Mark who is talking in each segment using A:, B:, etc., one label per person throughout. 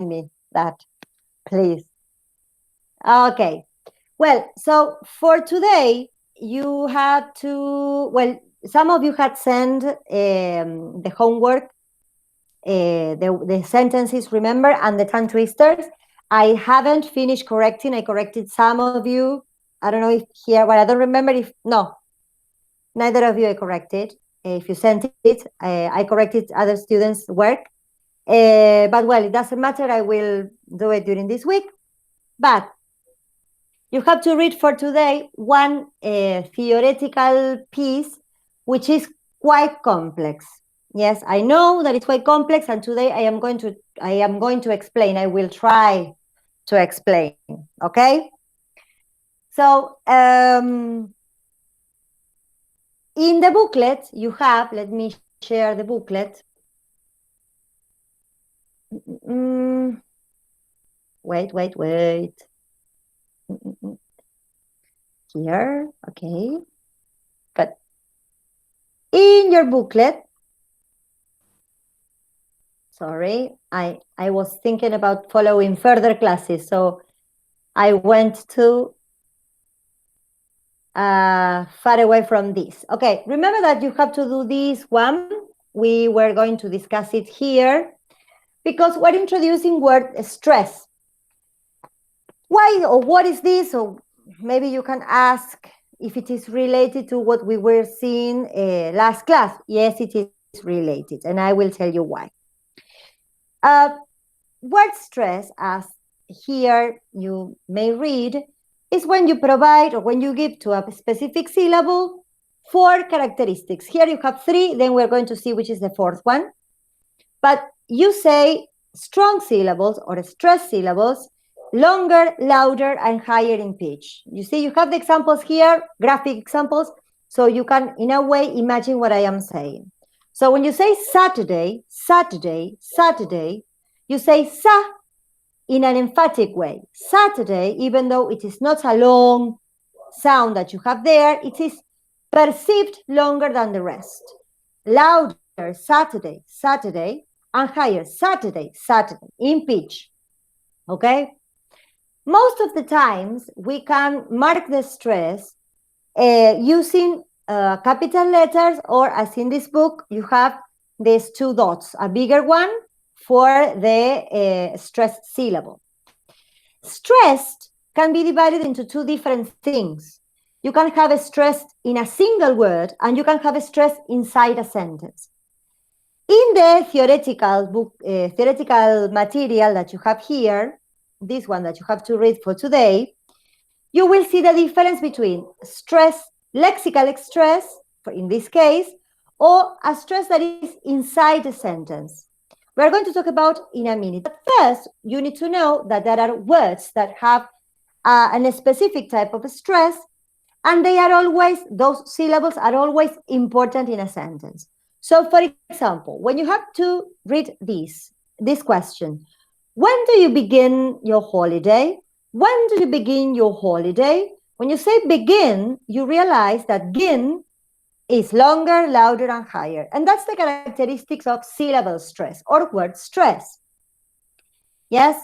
A: me that, please. Okay. Well, so for today, you had to, well, some of you had sent the homework, the sentences, remember, and the tongue twisters. I haven't finished correcting. I corrected some of you. I don't know if here, but I don't remember if, no, neither of you I corrected. If you sent it, I corrected other students' work. But well, it doesn't matter. I will do it during this week. But you have to read for today one theoretical piece, which is quite complex. Yes, I know that it's quite complex, and today I am going to explain. I will try to explain. Okay. So in the booklet you have. Let me share the booklet. Wait. Here, okay. Good. In your booklet, sorry, I was thinking about following further classes, so I went to far away from this. Okay, remember that you have to do this one. We were going to discuss it here because we're introducing word stress. Why or what is this? Or maybe you can ask if it is related to what we were seeing last class. Yes, it is related, and I will tell you why. Word stress, as here you may read, is when you provide or when you give to a specific syllable 4 characteristics. Here you have 3, then we're going to see which is the 4th one. But you say strong syllables or stressed syllables, longer, louder, and higher in pitch. You see, you have the examples here, graphic examples, so you can, in a way, imagine what I am saying. So when you say Saturday, Saturday, Saturday, you say sa in an emphatic way. Saturday, even though it is not a long sound that you have there, it is perceived longer than the rest. Louder, Saturday, Saturday, and higher, Saturday, Saturday, in pitch. Okay? Most of the times, we can mark the stress using capital letters, or as in this book, you have these 2 dots, a bigger one for the stressed syllable. Stressed can be divided into 2 different things. You can have a stress in a single word, and you can have a stress inside a sentence. In the theoretical book, theoretical material that you have here, this one that you have to read for today, you will see the difference between stress, lexical stress, in this case, or a stress that is inside a sentence. We're going to talk about in a minute. But first, you need to know that there are words that have a specific type of stress, and they are always, those syllables are always important in a sentence. So, for example, when you have to read this question, when do you begin your holiday? When do you begin your holiday? When you say begin, you realize that begin is longer, louder, and higher. And that's the characteristics of syllable stress or word stress. Yes?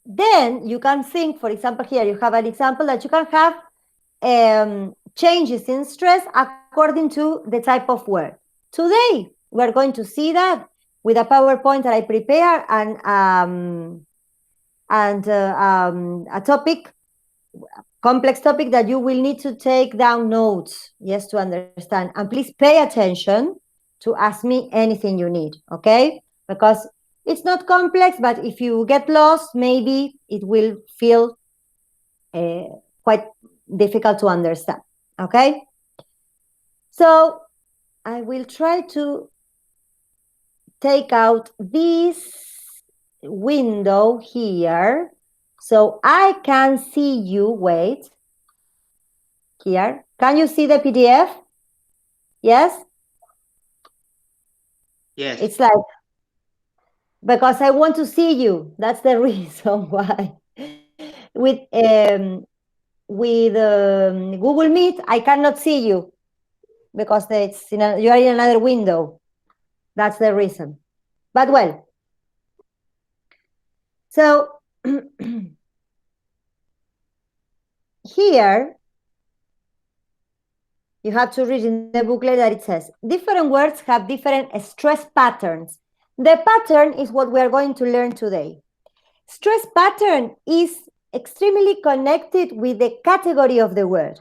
A: Then you can think, for example, here you have an example that you can have changes in stress according to the type of word. Today, we're going to see that with a PowerPoint that I prepare and a topic, complex topic that you will need to take down notes, yes, to understand. And please pay attention to ask me anything you need, okay? Because it's not complex, but if you get lost, maybe it will feel quite difficult to understand, okay? So I will try to take out this window here so I can see you. Wait. Here. Can you see the PDF? Yes?
B: Yes.
A: It's like, because I want to see you. That's the reason why. With Google Meet, I cannot see you because it's you are in another window. That's the reason. But well, so here you have to read in the booklet that it says different words have different stress patterns. The pattern is what we are going to learn today. Stress pattern is extremely connected with the category of the word.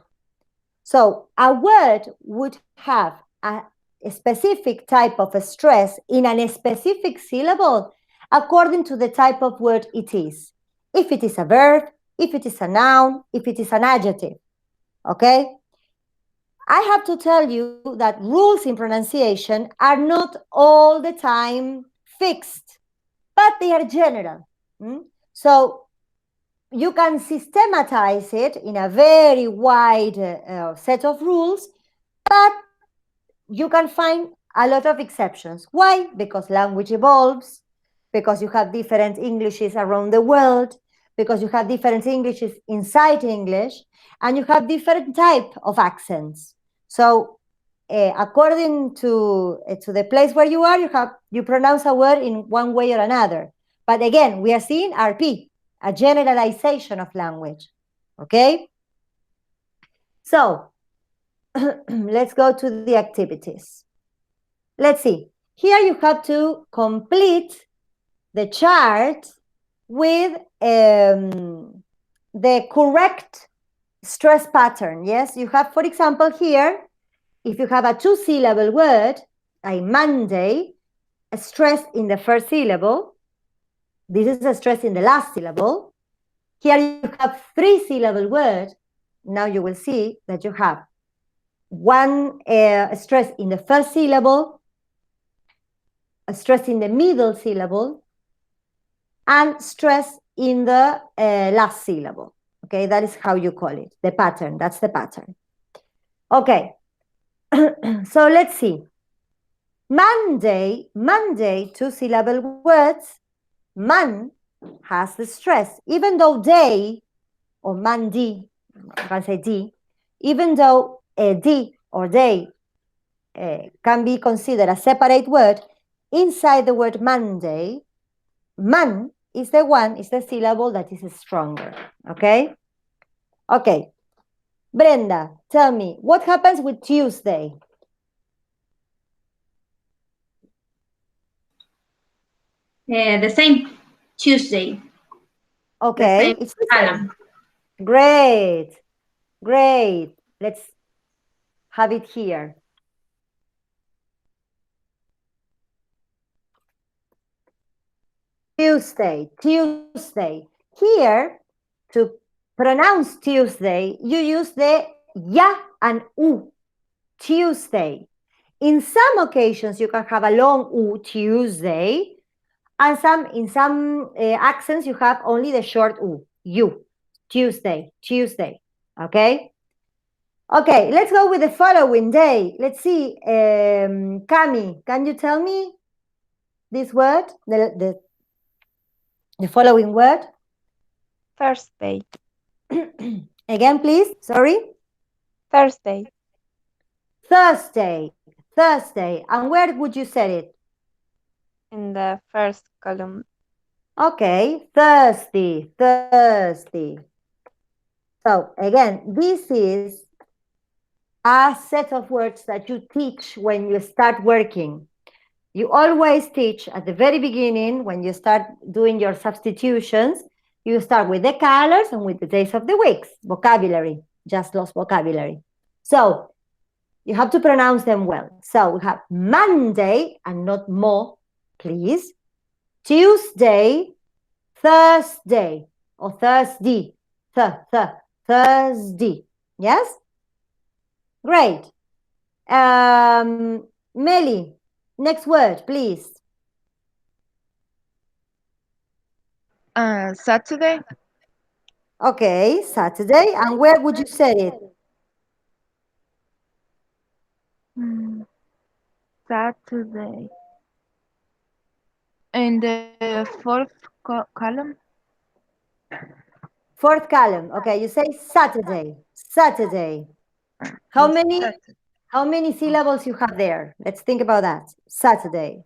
A: So a word would have a specific type of stress in a specific syllable according to the type of word it is. If it is a verb, if it is a noun, if it is an adjective, okay? I have to tell you that rules in pronunciation are not all the time fixed, but they are general. So you can systematize it in a very wide set of rules, but you can find a lot of exceptions. Why? Because language evolves, because you have different Englishes around the world, because you have different Englishes inside English, and you have different type of accents. So according to the place where you are, you pronounce a word in one way or another. But again, we are seeing RP, a generalization of language. Okay? So let's go to the activities. Let's see. Here you have to complete the chart with the correct stress pattern. Yes, you have, for example, here, if you have a two-syllable word, like Monday, a stress in the first syllable. This is a stress in the last syllable. Here you have three-syllable word. Now you will see that you have one stress in the first syllable, a stress in the middle syllable, and stress in the last syllable. Okay, that is how you call it, the pattern. That's the pattern. Okay, so let's see. Monday, two-syllable words. Man has the stress, even though day, or Monday, I can say D, even though D or day can be considered a separate word, inside the word Monday, man is the syllable that is stronger, okay? Okay, Brenda, tell me, what happens with Tuesday?
B: The same, Tuesday.
A: Okay,
B: The
A: it's the
B: same.
A: same. Great, great. Let's have it here. Tuesday. Here, to pronounce Tuesday, you use the ya and u, Tuesday. In some occasions, you can have a long u, Tuesday, and in some accents, you have only the short u, you, Tuesday, okay? Okay, let's go with the following day. Let's see, Cami, can you tell me this word, the following word?
C: Thursday.
A: Again, please. Sorry.
C: Thursday.
A: Thursday. And where would you set it?
C: In the first column.
A: Okay. Thursday. So again, this is a set of words that you teach when you start working. You always teach at the very beginning, when you start doing your substitutions, you start with the colors and with the days of the weeks, vocabulary, just lost vocabulary. So you have to pronounce them well. So we have Monday, and not mo, please. Tuesday, Thursday, or Thursday, Thursday. Yes? Great. Meli, next word, please.
C: Saturday.
A: Okay, Saturday. And where would you set it?
C: Saturday. In the fourth column.
A: Fourth column. Okay, you say Saturday. How many syllables you have there? Let's think about that. Saturday.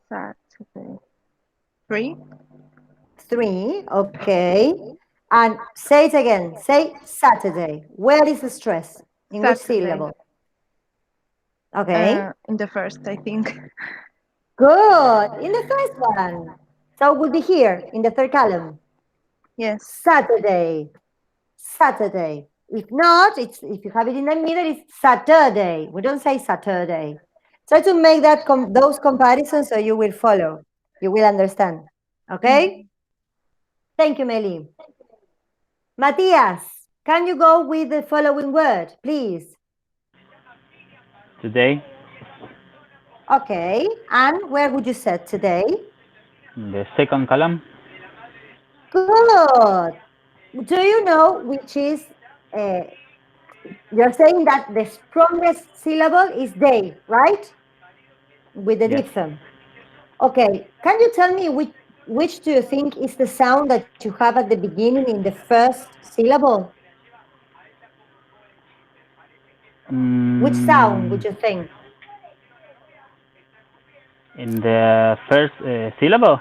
C: Saturday. 3.
A: 3, okay. And say it again. Say Saturday. Where is the stress? In which
C: Saturday.
A: syllable? Okay.
C: In the first, I think.
A: Good. In the first one. So it would be here in the third column.
C: Yes.
A: Saturday. Saturday. If not, it's if you have it in the middle, it's Saturday. We don't say Saturday. Try to make that those comparisons so you will follow. You will understand. Okay? Thank you, Meli. Matthias, can you go with the following word, please?
D: Today,
A: Okay. And where would you set today?
D: the second column.
A: Good. Do you know which is, you're saying that the strongest syllable is day, right? With the
D: Yes.
A: diphthong. Okay. Can you tell me which do you think is the sound that you have at the beginning in the first syllable? Which sound would you think?
D: In the first syllable.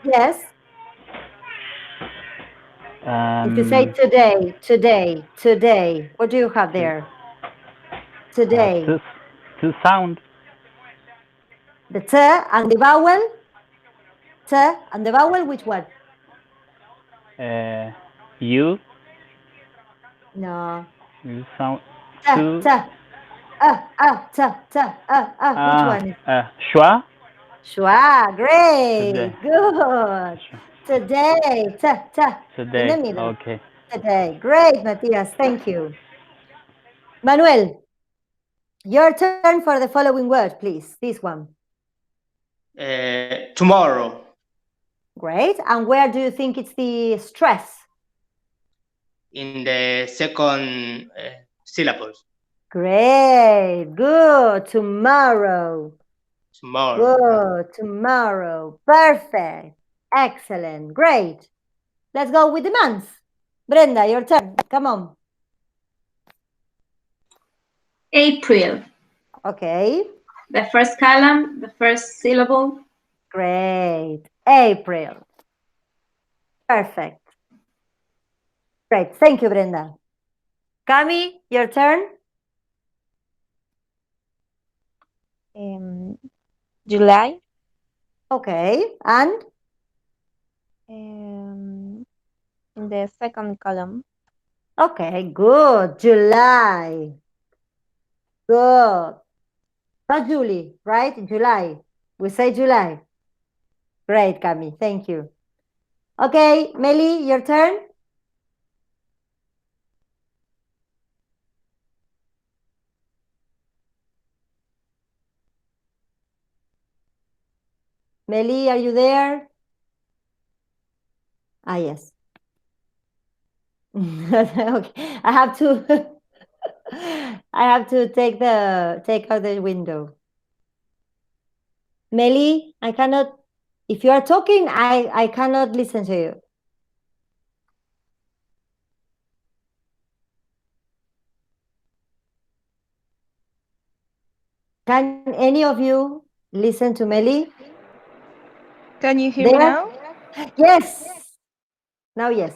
A: Yes. If you say
D: Um,
A: today, today, today, what do you have there? Today.
D: two sound.
A: The t and the vowel. T and the vowel, which one?
D: You.
A: No.
D: You sound
A: T,
D: two.
A: t, t, t, which one?
D: Schwa.
A: Schwa,
D: Today.
A: great, good. Today, t, t, in the
D: Today.
A: middle.
D: Okay.
A: Today, great, Matthias, thank you. Manuel, your turn for the following word, please, this one.
E: Tomorrow.
A: Great, and where do you think it's the stress?
E: In the second syllables.
A: Great, good, tomorrow.
E: Tomorrow.
A: Good, tomorrow, perfect, excellent, great. Let's go with the months. Brenda, your turn, come on.
B: April.
A: Okay.
B: The first column, the first syllable.
A: Great. April. Perfect. Great. Thank you, Brenda. Cami, your turn.
C: July.
A: Okay. And?
C: In the second column.
A: Okay, good. July. Good. Not Julie, right? July. We say July. Great, Cami. Thank you. Okay, Meli, your turn. Meli, are you there? Ah, yes. Okay. I have to I have to take out the window. Meli, I cannot, if you are talking, I cannot listen to you. Can any of you listen to Meli?
C: Can you hear me now?
A: Yes. Now, yes.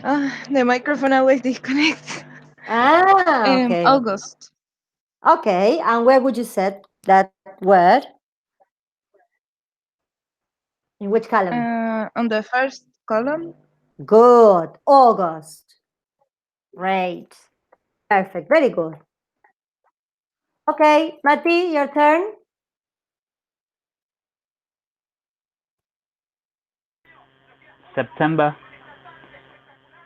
C: The microphone always disconnects.
A: Okay.
C: August.
A: Okay, and where would you set that word? In which column?
C: On the first column.
A: Good. August. Great. Perfect. Very good. Okay, Mati, your turn.
D: September.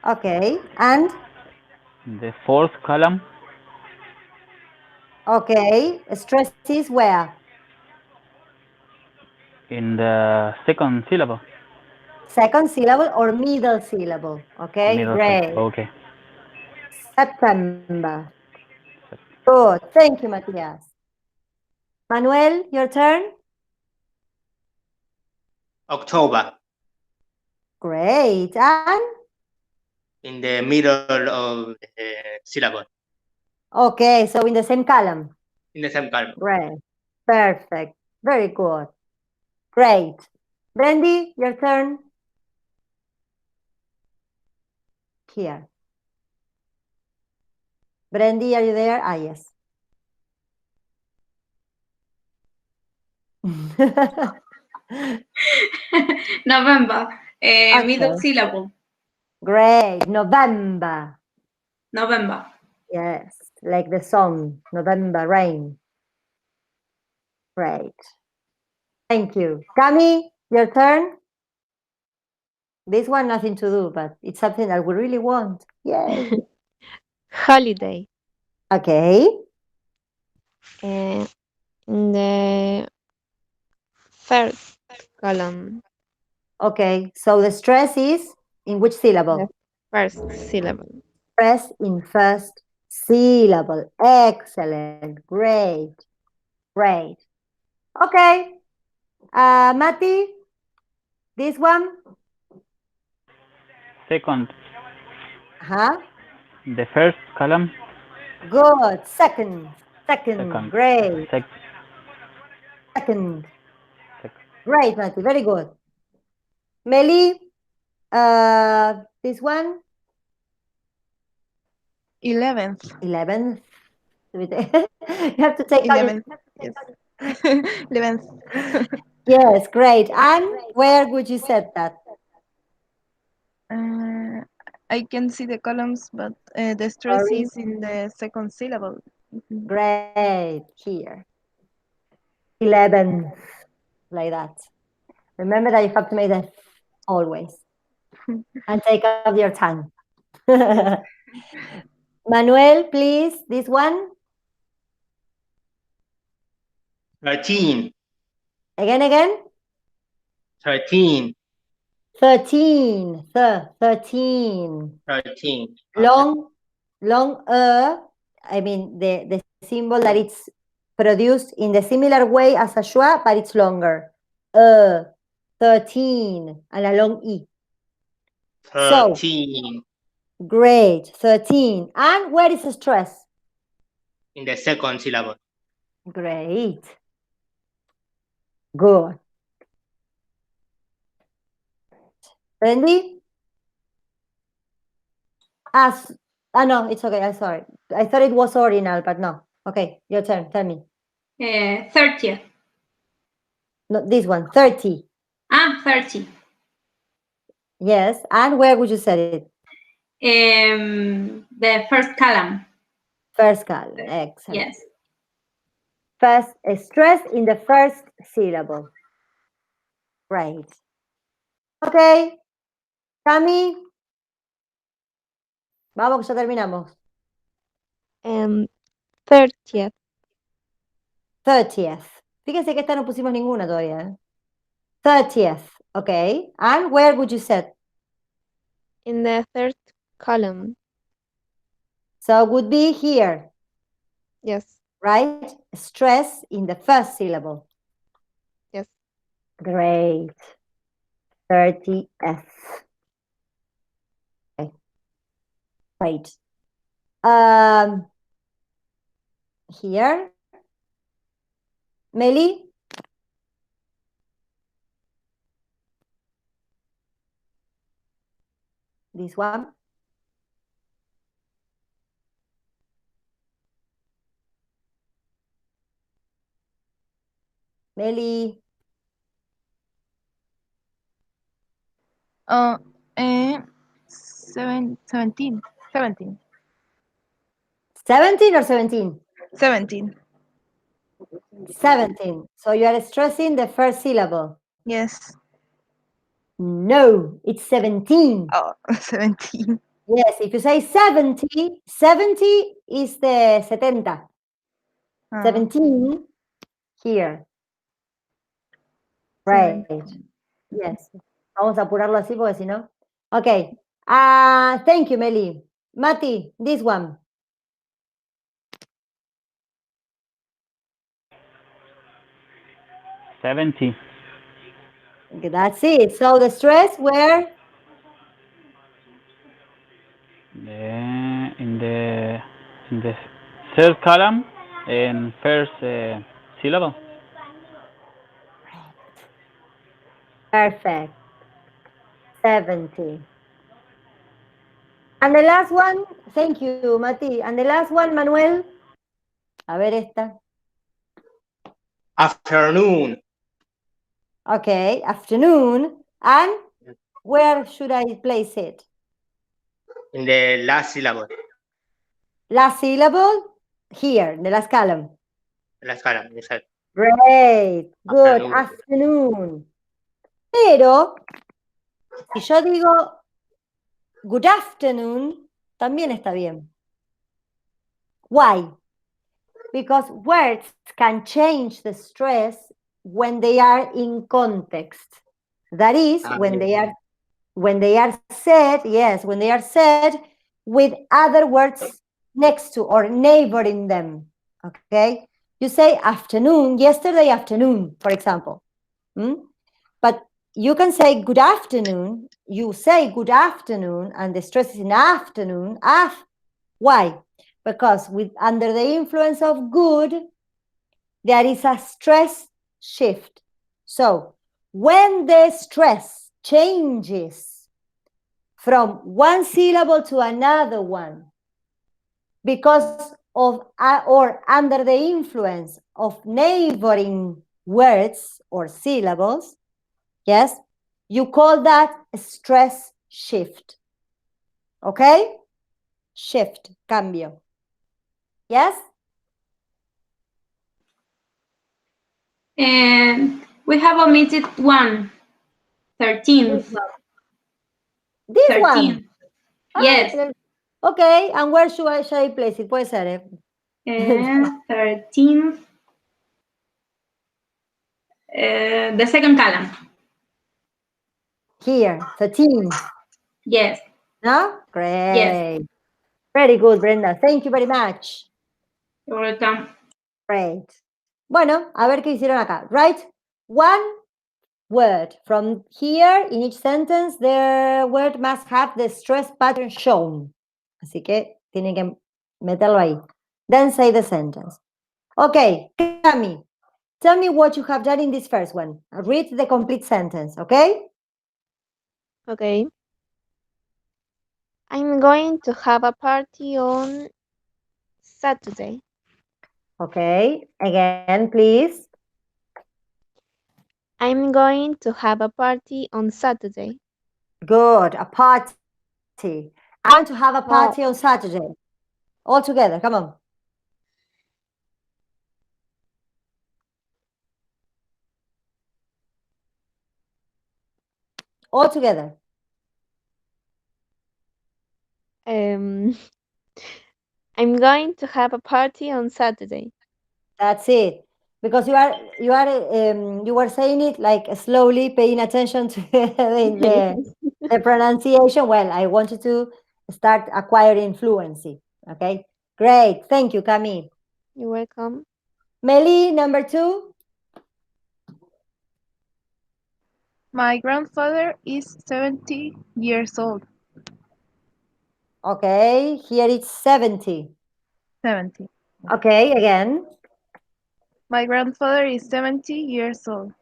A: Okay, and?
D: The fourth column.
A: Okay, stress is where?
D: In the second syllable.
A: Second syllable or middle syllable? Okay,
D: Middle
A: great.
D: syllable. Okay.
A: September. Good. Thank you, Matthias. Manuel, your turn.
E: October.
A: Great. And?
E: In the middle of the syllable.
A: Okay, so in the same column.
E: In the same column.
A: Great. Perfect. Very good. Great. Brandy, your turn. Here. Brandy, are you there? Ah, yes.
B: November. Middle
A: Okay.
B: syllable.
A: Great. November.
B: November.
A: Yes, like the song, November Rain. Great. Thank you. Cami, your turn. This one, nothing to do, but it's something that we really want. Yay.
C: Holiday.
A: Okay.
C: In the first column.
A: Okay. So the stress is in which syllable?
C: The first syllable.
A: Stress in first syllable. Excellent. Great. Great. Okay. Mati, this one?
D: Second.
A: Huh?
D: The first column.
A: Good. Second. Second. Great. Second. Great, Mati. Very good. Meli, this one?
C: 11th.
A: 11th. You have to take out your...
C: 11th. Yes. 11th.
A: Yes, great. And where would you set that?
C: I can see the columns, but the stress
A: Sorry.
C: is in the second syllable.
A: Great. Here. 11th. Like that. Remember that you have to make that always. And take out your tongue. Manuel, please, this one.
E: 13.
A: Again.
E: 13.
A: 13. 13.
E: 13.
A: Long, I mean, the symbol that it's produced in the similar way as a schwa, but it's longer. 13, and a long E.
E: 13.
A: So, great, 13. And where is the stress?
E: In the second syllable.
A: Great. Good. Randy? No, it's okay. I'm sorry. I thought it was ordinal, but no. Okay, your turn. Tell me.
B: 30th.
A: No, this one. 30.
B: 30.
A: Yes. And where would you set it?
B: The first column.
A: First column. Excellent.
B: Yes.
A: First stress in the first syllable. Right. Okay. Cami. Vamos, ya terminamos.
C: 30th.
A: 30th. Fíjense que esta no pusimos ninguna todavía. ¿Eh? 30th. Okay. And where would you set?
C: In the third column.
A: So it would be here.
C: Yes.
A: Right? Stress in the first syllable.
C: Yes.
A: Great. 30th. Okay. Great. Here. Meli? This one. Meli?
C: 17. 17.
A: 17 or 17?
C: 17.
A: 17. So you are stressing the first syllable.
C: Yes.
A: No, it's 17.
C: Oh, 17.
A: Yes, if you say 70, 70 is the 70. 17 here. Right.
C: 17.
A: Yes. Vamos a apurarlo así porque si no. Okay. Thank you, Meli. Mati, this one.
D: 70.
A: That's it. So the stress where?
D: In the third column and first syllable.
A: Perfect. 70. And the last one, thank you, Mati. And the last one, Manuel. A ver esta.
E: Afternoon.
A: Okay, afternoon. And where should I place it?
E: In the last syllable.
A: Last syllable? Here, the last column.
E: Last column. Exactly.
A: Great, good,
E: Afternoon.
A: afternoon. Pero, si yo digo good afternoon, también está bien. Why? Because words can change the stress when they are in context. That is, when they are said, yes, when they are said with other words next to or neighboring them. Okay? You say afternoon, yesterday afternoon, for example. But you can say good afternoon. You say good afternoon, and the stress is in afternoon. Why? Because under the influence of good, there is a stress shift. So when the stress changes from one syllable to another one because of or under the influence of neighboring words or syllables, yes, you call that a stress shift. Okay? Shift, cambio. Yes?
B: And we have omitted one. 13th.
A: This
B: 13th.
A: one?
B: Yes.
A: Okay, and where should I place it? Puede ser,
B: And 13th. The second column.
A: Here, 13.
B: Yes.
A: No? Great.
B: Yes.
A: Very good, Brenda. Thank you very much.
B: You're welcome.
A: Great. Bueno, a ver qué hicieron acá. Write one word. From here, in each sentence, the word must have the stress pattern shown. Así que tienen que meterlo ahí. Then say the sentence. Okay, Cami, tell me what you have done in this first one. Read the complete sentence, okay?
F: Okay. I'm going to have a party on Saturday.
A: Okay, again, please.
F: I'm going to have a party on Saturday.
A: Good, a party. I want to have a party on Saturday. All together, come on. All together.
F: I'm going to have a party on Saturday.
A: That's it. Because you were saying it like slowly, paying attention to the pronunciation. Well, I wanted to start acquiring fluency. Okay, great. Thank you, Cami.
F: You're welcome.
A: Meli, number 2.
C: My grandfather is 70 years old.
A: Okay, here it's 70.
C: 70.
A: Okay, again.
C: My grandfather is 70 years old.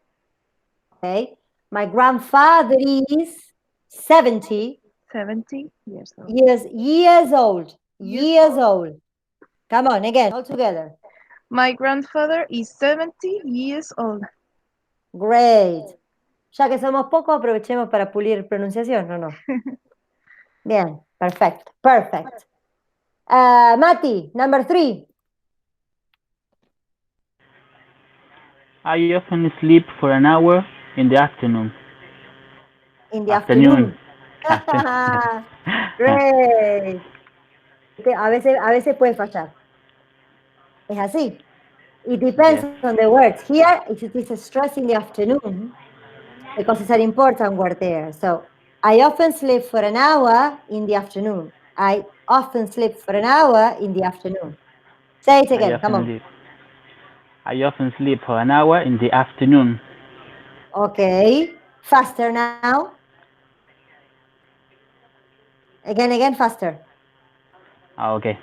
A: Okay, my grandfather is 70
C: 70 years old.
A: years old. Years old. Come on, again, all together.
C: My grandfather is 70 years old.
A: Great. Ya que somos pocos, aprovechemos para pulir pronunciación, ¿o no? Bien, perfect, perfect. Mati, number 3.
D: I often sleep for an hour in the afternoon.
A: In the afternoon. Great. A veces puede fallar. Es así. It depends on the words. Here, it is a stress in the afternoon because it's an important word there. So, I often sleep for an hour in the afternoon. I often sleep for an hour in the afternoon. Say it again, come on.
D: I often sleep for an hour in the afternoon.
A: Okay, faster now. Again, faster.
D: Okay.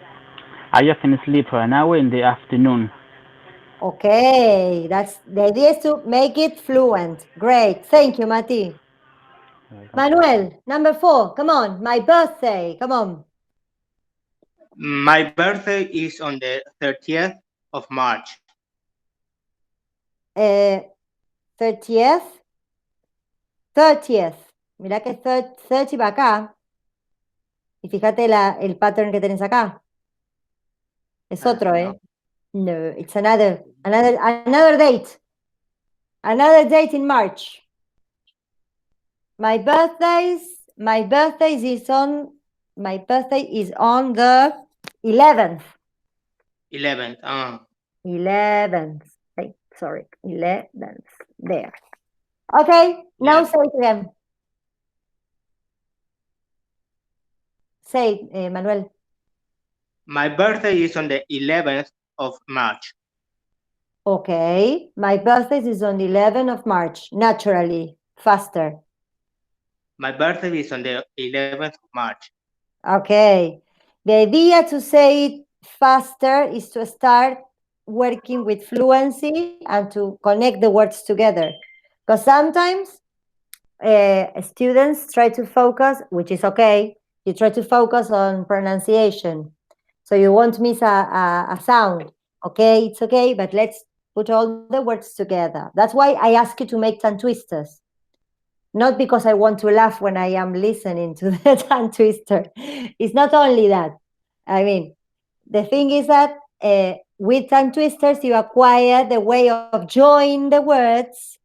D: I often sleep for an hour in the afternoon.
A: Okay, that's the idea is to make it fluent. Great. Thank you, Mati. Manuel, number 4. Come on. My birthday. Come on.
E: My birthday is on the 30th of March.
A: 30th. 30th. Mira que 30 va acá. Y fíjate el pattern que tenés acá. Es otro, ¿eh? No, it's another date. Another date in March. My birthday is on the 11th.
E: 11th.
A: 11th. Sorry, 11th. There. Okay, now say it again. Say it, Manuel.
E: My birthday is on the 11th of March.
A: Okay, my birthday is on the 11th of March. Naturally, faster.
E: My birthday is on the 11th of March.
A: Okay. The idea to say it faster is to start working with fluency and to connect the words together. Because sometimes students try to focus, which is okay, you try to focus on pronunciation. So you won't miss a sound. Okay, it's okay, but let's put all the words together. That's why I ask you to make tongue twisters. Not because I want to laugh when I am listening to the tongue twister. It's not only that. I mean, the thing is that with tongue twisters, you acquire the way of joining the words.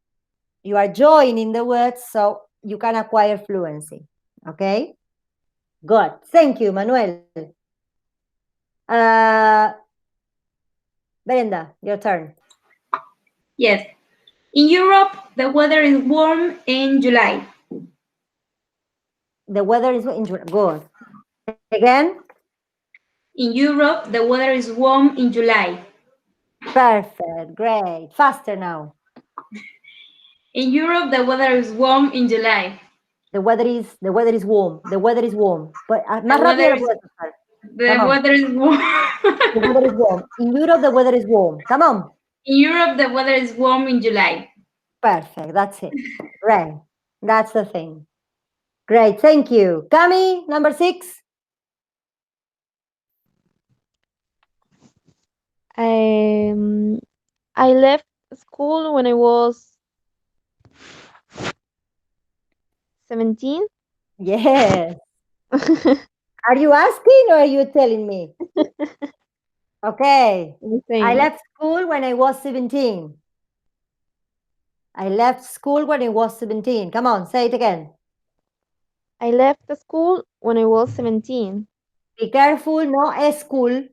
A: You are joining the words, so you can acquire fluency. Okay? Good. Thank you, Manuel. Brenda, your turn.
B: Yes. In Europe, the weather is warm in July.
A: The weather is good. Again?
B: In Europe, the weather is warm in July.
A: Perfect. Great. Faster now.
B: In Europe, the weather is warm in July.
A: The weather is warm. The weather is warm. But más rápido lo puedes hacer.
B: The weather is warm.
A: The weather is warm. In Europe, the weather is warm. Come on.
B: In Europe, the weather is warm in July.
A: Perfect. That's it. Great. That's the thing. Great. Thank you. Cami, number 6.
F: I left school when I was 17.
A: Yes. Are you asking or are you telling me? Okay. I left school when I was 17. I left school when I was 17. Come on, say it again.
F: I left the school when I was 17.
A: Be careful, no school.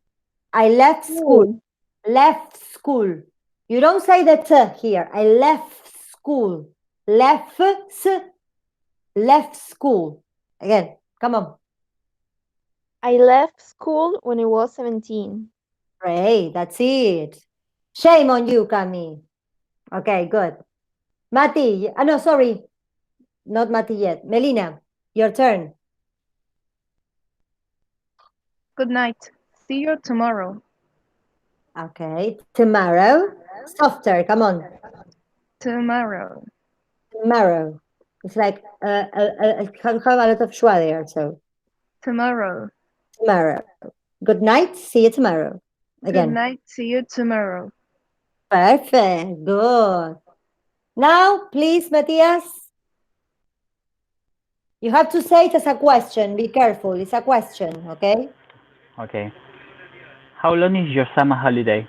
A: I left school. Left school. You don't say the t here. I left school. Left school. Again, come on.
F: I left school when I was 17.
A: Great, that's it. Shame on you, Cami. Okay, good. Mati, no, sorry. Not Mati yet. Melina, your turn.
C: Good night. See you tomorrow.
A: Okay, tomorrow. Softer, come on.
C: Tomorrow.
A: Tomorrow. It's like have a lot of schwa there, so.
C: Tomorrow.
A: Tomorrow. Good night, see you tomorrow. Again.
C: Good night. See you tomorrow.
A: Perfect, good. Now, please, Matthias. You have to say it as a question. Be careful, it's a question, okay?
D: Okay. How long is your summer holiday?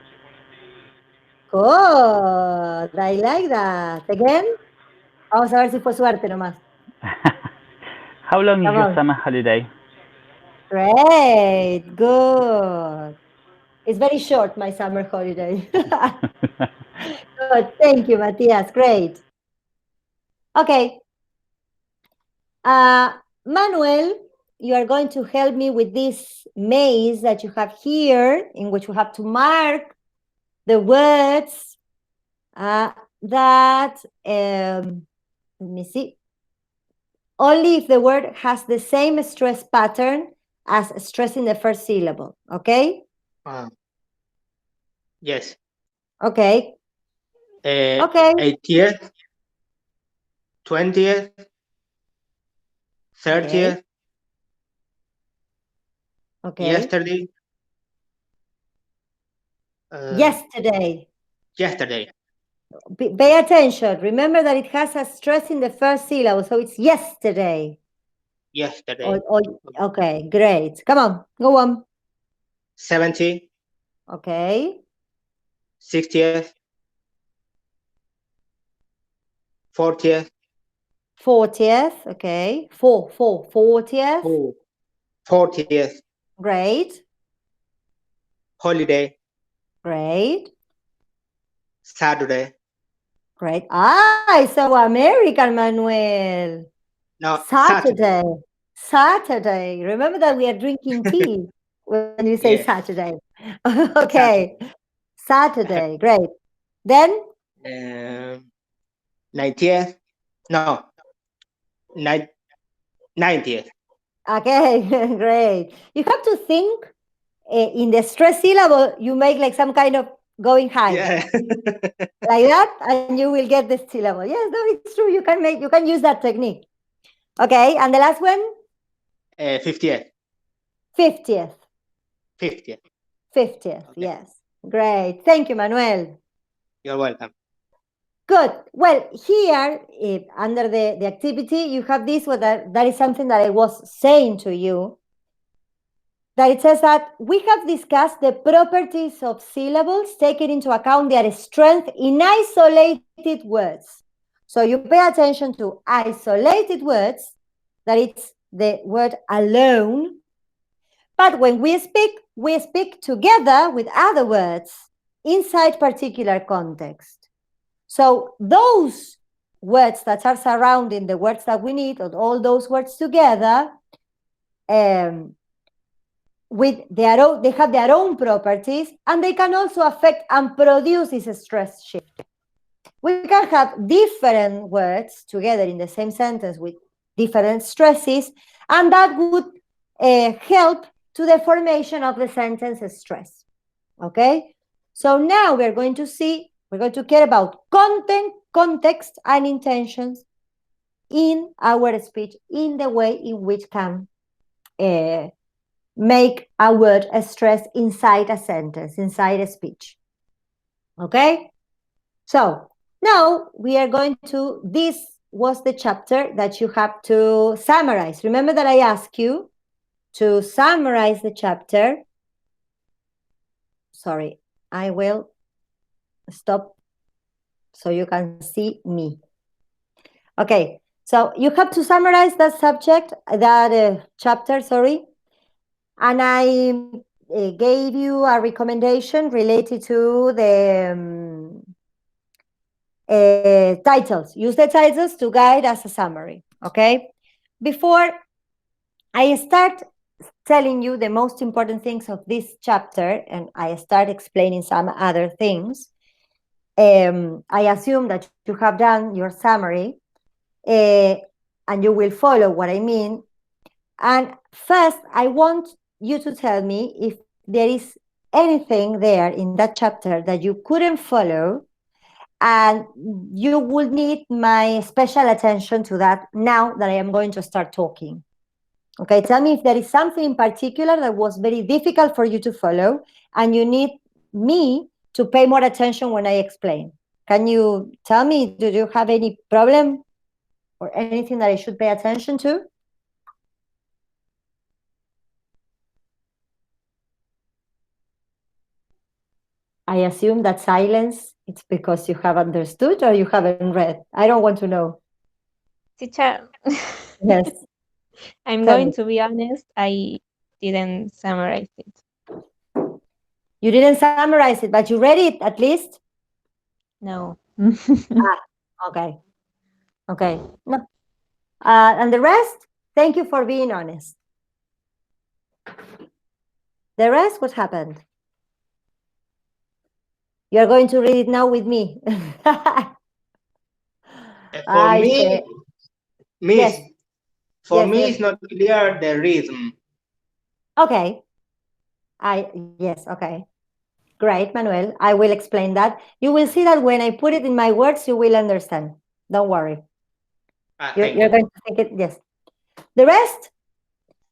A: Good, I like that. Again? Vamos a ver si fue suerte nomás.
D: How long is
A: Come
D: your
A: on.
D: summer holiday?
A: Great, good. It's very short, my summer holiday. Good, thank you, Matthias, great. Okay. Manuel, you are going to help me with this maze that you have here, in which you have to mark the words that, let me see, only if the word has the same stress pattern as stressing the first syllable, okay?
E: Yes.
A: Okay. Okay.
E: 80th, 20th, 30th,
A: Okay.
E: yesterday,
A: Yesterday.
E: yesterday,
A: Pay attention. Remember that it has a stress in the first syllable, so it's yesterday.
E: yesterday,
A: Okay, great. Come on, go on.
E: 70,
A: Okay.
E: 60th, 40th,
A: 40th. Okay. 40th.
E: 40th,
A: Great.
E: holiday,
A: Great.
E: Saturday.
A: Great. Ah, it's so American, Manuel.
E: No,
A: Saturday. Saturday. Remember that we are drinking tea when you say
E: Yes.
A: Saturday. Okay. Saturday. Great. Then
E: 90th, no, 90th.
A: okay, great. You have to think in the stress syllable, you make like some kind of going high.
E: Yeah.
A: Like that, and you will get the syllable. Yes, no, it's true. You can use that technique. Okay, and the last one?
E: 50th.
A: 50th.
E: 50th.
A: 50th,
E: Okay.
A: yes. Great. Thank you, Manuel.
E: You're welcome.
A: Good. Well, here, under the activity, you have this, that is something that I was saying to you, that it says that we have discussed the properties of syllables, taking into account their strength in isolated words. So you pay attention to isolated words, that it's the word alone. But when we speak together with other words inside particular context. So those words that are surrounding the words that we need, or all those words together, with their own, they have their own properties, and they can also affect and produce this stress shift. We can have different words together in the same sentence with different stresses, and that would help to the formation of the sentence stress. Okay? So now we're going to care about content, context, and intentions in our speech, in the way in which can make a word a stress inside a sentence, inside a speech. Okay? So now we are going to, this was the chapter that you have to summarize. Remember that I asked you to summarize the chapter. Sorry, I will stop so you can see me. Okay, so you have to summarize that subject, that chapter, sorry. And I gave you a recommendation related to the titles. Use the titles to guide as a summary, okay? Before I start telling you the most important things of this chapter, and I start explaining some other things, I assume that you have done your summary, and you will follow what I mean. And first, I want you to tell me if there is anything there in that chapter that you couldn't follow, and you would need my special attention to that now that I am going to start talking. Okay, tell me if there is something in particular that was very difficult for you to follow, and you need me to pay more attention when I explain. Can you tell me, do you have any problem or anything that I should pay attention to? I assume that silence, it's because you have understood or you haven't read. I don't want to know.
F: Teacher,
A: Yes.
F: I'm
A: Tell
F: going
A: me.
F: to be honest, I didn't summarize it.
A: You didn't summarize it, but you read it at least?
F: No.
A: Okay. Okay. No. And the rest, thank you for being honest. The rest, what happened? You're going to read it now with me.
E: For me,
A: yes.
E: For
A: Yes,
E: me,
A: yes.
E: it's not clear the rhythm.
A: Okay. Yes, okay. Great, Manuel. I will explain that. You will see that when I put it in my words, you will understand. Don't worry.
E: Thank
A: You're
E: you.
A: going to think it, yes. The rest,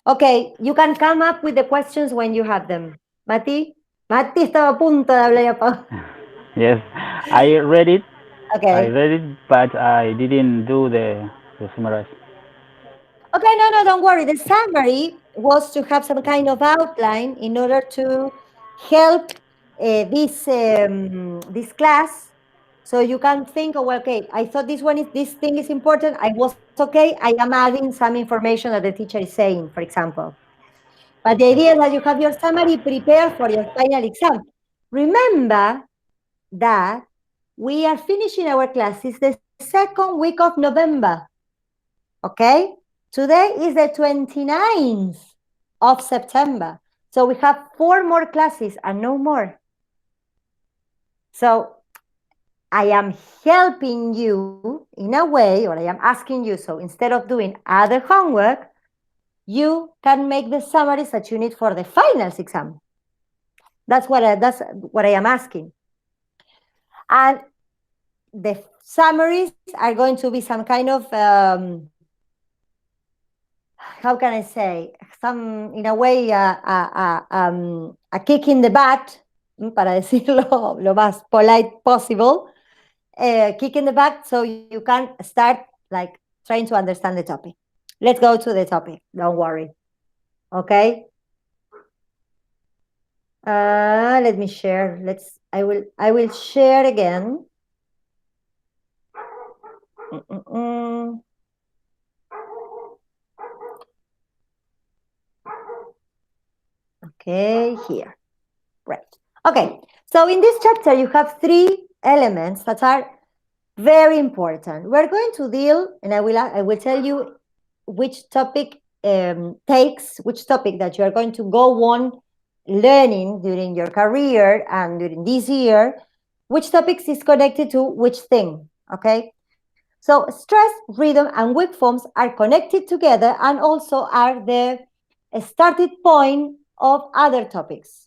A: okay, you can come up with the questions when you have them. Mati estaba a punto de hablar ya, Pau.
D: Yes, I read it. I
A: Okay.
D: read it, but I didn't do the summarize.
A: Okay, no, don't worry. The summary was to have some kind of outline in order to help this class. So you can think, oh, well, okay, I thought this thing is important. I was okay. I am adding some information that the teacher is saying, for example. But the idea is that you have your summary prepared for your final exam. Remember that we are finishing our classes the second week of November. Okay? Today is the 29th of September. So we have 4 more classes and no more. So I am helping you in a way, or I am asking you, so instead of doing other homework, you can make the summaries that you need for the finals exam. That's what I am asking. And the summaries are going to be some kind of, how can I say, in a way, a kick in the butt, para decirlo lo más polite possible, kick in the butt so you can start like trying to understand the topic. Let's go to the topic. Don't worry. Okay. Let me share. I will share again. Okay, here. Right. Okay. So in this chapter, you have 3 elements that are very important. We're going to deal, and I will tell you which topic which topic that you are going to go on learning during your career and during this year, which topics is connected to which thing, okay? So stress, rhythm, and weak forms are connected together and also are the starting point of other topics.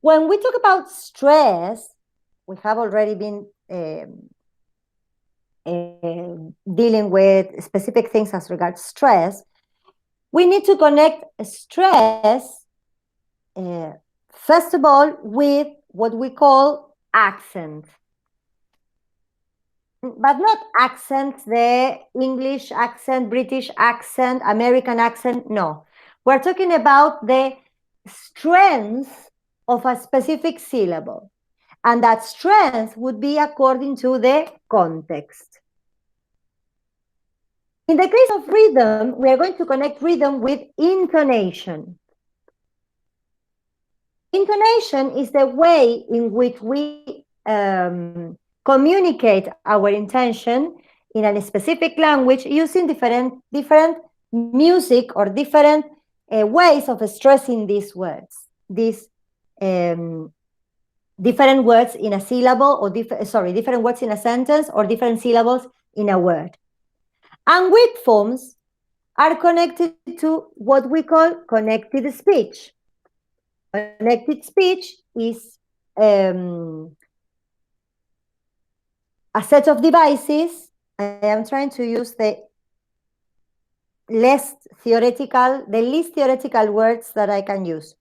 A: When we talk about stress, we have already been dealing with specific things as regards stress. We need to connect stress, first of all, with what we call accent. But not accent, the English accent, British accent, American accent, no. We're talking about the strength of a specific syllable. And that strength would be according to the context. In the case of rhythm, we are going to connect rhythm with intonation. Intonation is the way in which we communicate our intention in a specific language using different music or different ways of stressing these words, these different words in a syllable or different words in a sentence or different syllables in a word. And weak forms are connected to what we call connected speech. Connected speech is a set of devices. I am trying to use the least theoretical words that I can use.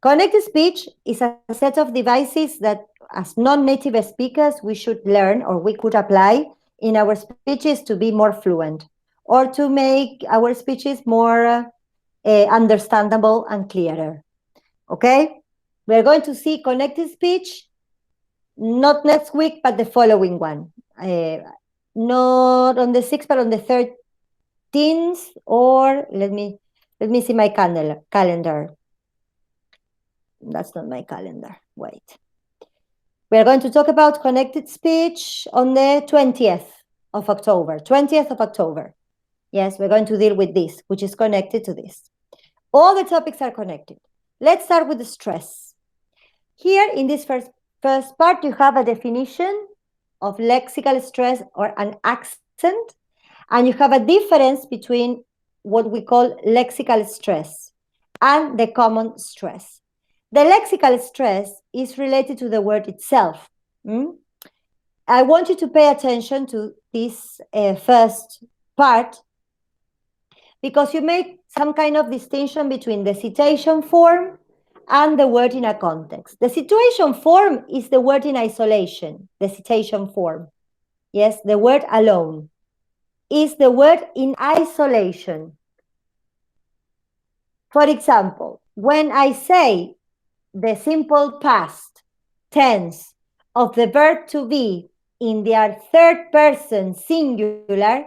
A: Connected speech is a set of devices that as non-native speakers we should learn or we could apply in our speeches to be more fluent or to make our speeches more understandable and clearer. Okay? We're going to see connected speech not next week, but the following one. Not on the 6th, but on the 13th, or let me see my calendar. That's not my calendar. Wait. We're going to talk about connected speech on the 20th of October. 20th of October. Yes, we're going to deal with this, which is connected to this. All the topics are connected. Let's start with the stress. Here in this first part, you have a definition of lexical stress or an accent, and you have a difference between what we call lexical stress and the common stress. The lexical stress is related to the word itself. I want you to pay attention to this first part, because you make some kind of distinction between the citation form and the word in a context. The situation form is the word in isolation, the citation form. Yes, the word alone is the word in isolation. For example, when I say the simple past tense of the verb to be in their third person singular,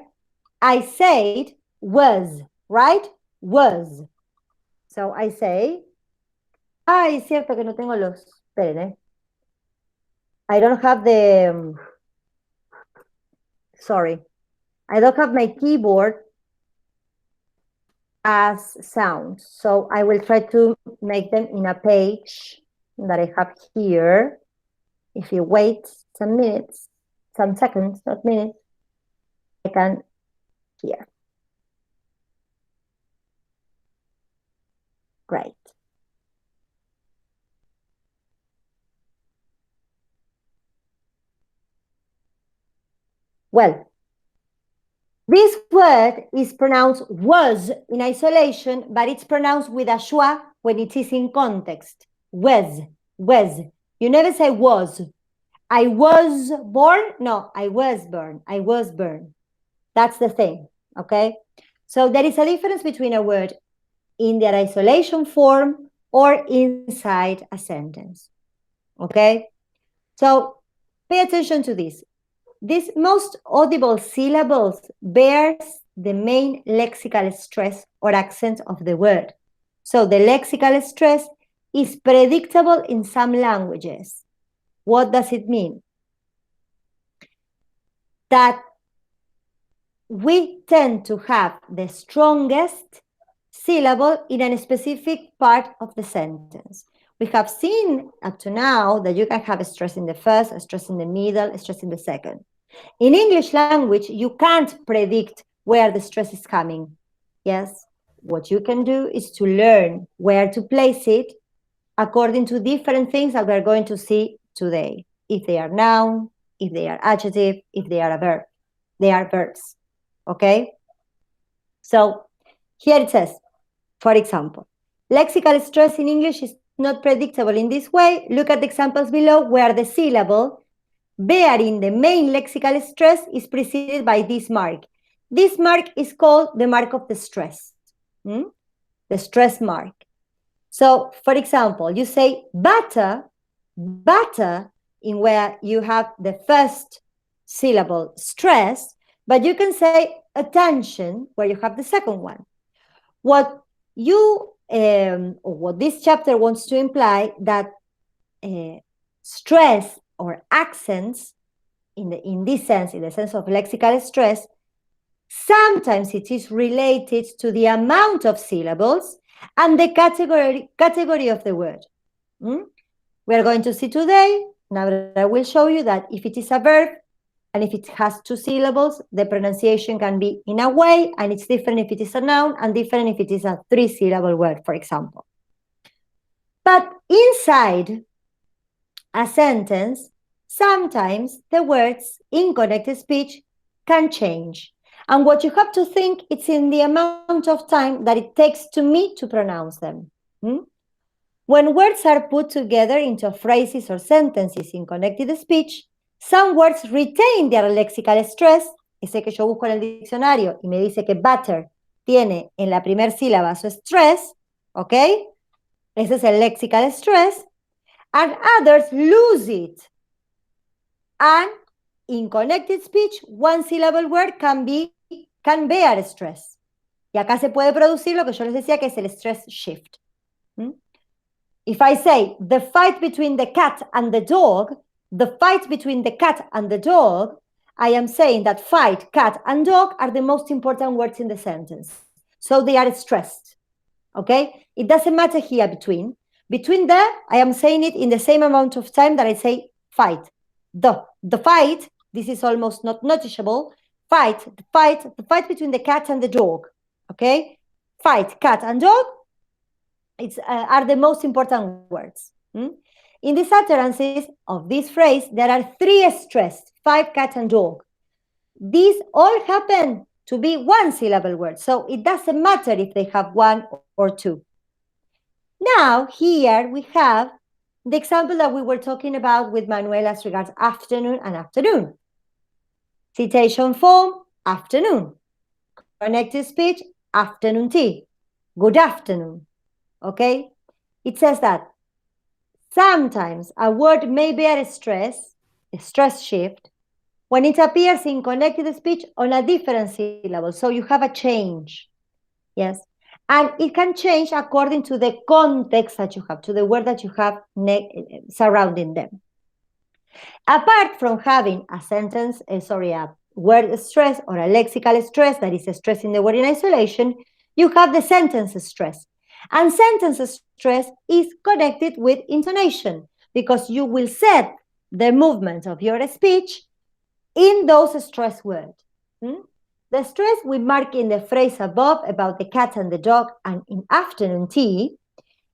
A: I said was, right? Was. So I say, es cierto que no tengo los, esperen, I don't have the, sorry, I don't have my keyboard as sounds. So I will try to make them in a page that I have here. If you wait some minutes, some seconds, not minutes, I can hear. Great. Well, this word is pronounced was in isolation, but it's pronounced with a schwa when it is in context. Was. You never say was. I was born. No, I was born. I was born. That's the thing, okay? So there is a difference between a word in their isolation form or inside a sentence, okay? So pay attention to this. These most audible syllables bears the main lexical stress or accent of the word. So the lexical stress is predictable in some languages. What does it mean? That we tend to have the strongest syllable in a specific part of the sentence. We have seen up to now that you can have a stress in the first, a stress in the middle, a stress in the second. In English language, you can't predict where the stress is coming. Yes, what you can do is to learn where to place it according to different things that we're going to see today. If they are noun, if they are adjective, if they are a verb. They are verbs, okay? So here it says, for example, lexical stress in English is not predictable in this way. Look at the examples below where the syllable bearing the main lexical stress is preceded by this mark. This mark is called the mark of the stress, the stress mark. So, for example, you say butter in where you have the first syllable stress, but you can say attention where you have the second one. What you or what this chapter wants to imply that stress or accents in this sense, in the sense of lexical stress, sometimes it is related to the amount of syllables and the category of the word. We are going to see today, now that I will show you that if it is a verb and if it has 2 syllables, the pronunciation can be in a way, and it's different if it is a noun and different if it is a 3-syllable word, for example. But inside a sentence, sometimes the words in connected speech can change. And what you have to think, it's in the amount of time that it takes to me to pronounce them. When words are put together into phrases or sentences in connected speech, some words retain their lexical stress. Ese que yo busco en el diccionario y me dice que butter tiene en la primera sílaba su stress, ¿ok? Ese es el lexical stress. And others lose it. And in connected speech, 1-syllable word can bear stress. Y acá se puede producir lo que yo les decía que es el stress shift. If I say the fight between the cat and the dog, I am saying that fight, cat, and dog are the most important words in the sentence. So they are stressed. Okay? It doesn't matter here between. Between there, I am saying it in the same amount of time that I say fight. The fight, this is almost not noticeable. The fight between the cat and the dog. Okay? Fight, cat, and dog. are the most important words. In these utterances of this phrase, there are 3 stressed: 5, cat, and dog. These all happen to be one-syllable words, so it doesn't matter if they have 1 or 2. Now, here we have the example that we were talking about with Manuel as regards afternoon and afternoon. Citation form, afternoon. Connected speech, afternoon tea. Good afternoon. Okay? It says that sometimes a word may bear a stress shift, when it appears in connected speech on a different syllable. So you have a change. Yes. And it can change according to the context that you have, to the word that you have surrounding them. Apart from having a word stress or a lexical stress, that is a stress in the word in isolation, you have the sentence stress. And sentence stress is connected with intonation, because you will set the movement of your speech in those stress words. The stress we mark in the phrase above about the cat and the dog and in afternoon tea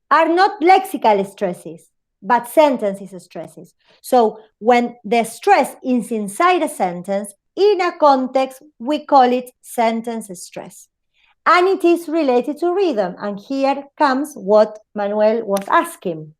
A: are not lexical stresses, but sentences stresses. So when the stress is inside a sentence, in a context, we call it sentence stress. And it is related to rhythm. And here comes what Manuel was asking.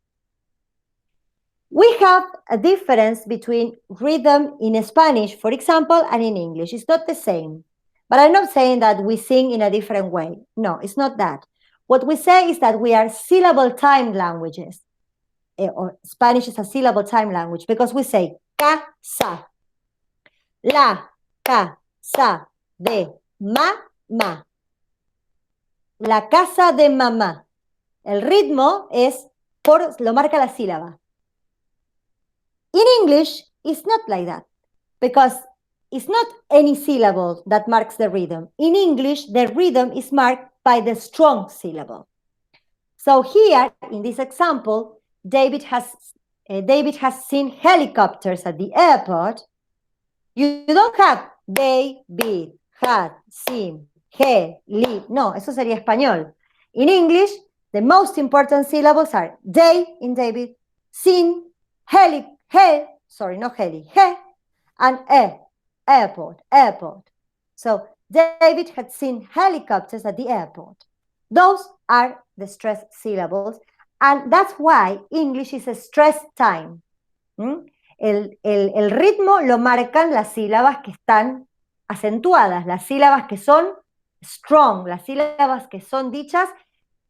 A: We have a difference between rhythm in Spanish, for example, and in English. It's not the same. But I'm not saying that we sing in a different way. No, it's not that. What we say is that we are syllable time languages. Or Spanish is a syllable time language because we say casa, la casa de mamá, la casa de mamá. El ritmo lo marca la sílaba. In English, it's not like that, because it's not any syllable that marks the rhythm. In English, the rhythm is marked by the strong syllable. So here, in this example, David has seen helicopters at the airport. You don't have David had seen heli. No, eso sería español. In English, the most important syllables are day in David, seen, heli, and airport. So David had seen helicopters at the airport. Those are the stressed syllables, and that's why English is a stressed time. El ritmo lo marcan las sílabas que están acentuadas, las sílabas que son strong, las sílabas que son dichas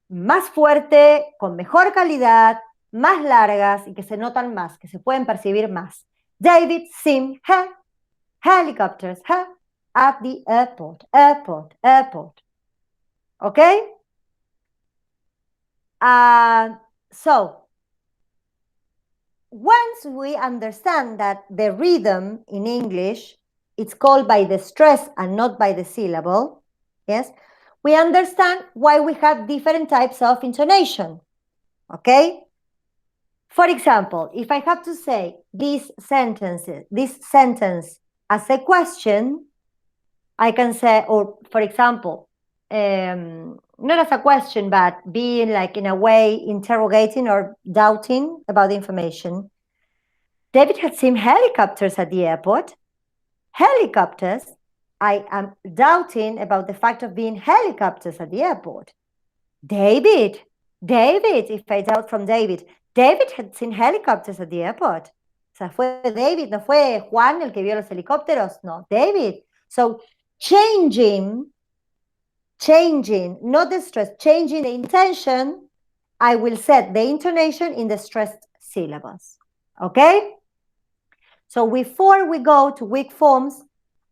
A: más fuerte, con mejor calidad, más largas y que se notan más, que se pueden percibir más. David seen helicopters at the airport. Okay? So, once we understand that the rhythm in English, it's called by the stress and not by the syllable, yes, we understand why we have different types of intonation, okay? For example, if I have to say this sentence as a question, I can say, or for example, not as a question, but being like in a way interrogating or doubting about the information. David had seen helicopters at the airport. Helicopters, I am doubting about the fact of being helicopters at the airport. David, if I doubt from David had seen helicopters at the airport. O sea, fue David, no fue Juan el que vio los helicópteros, no, David. So changing, not the stress, changing the intention, I will set the intonation in the stressed syllables, okay? So before we go to weak forms,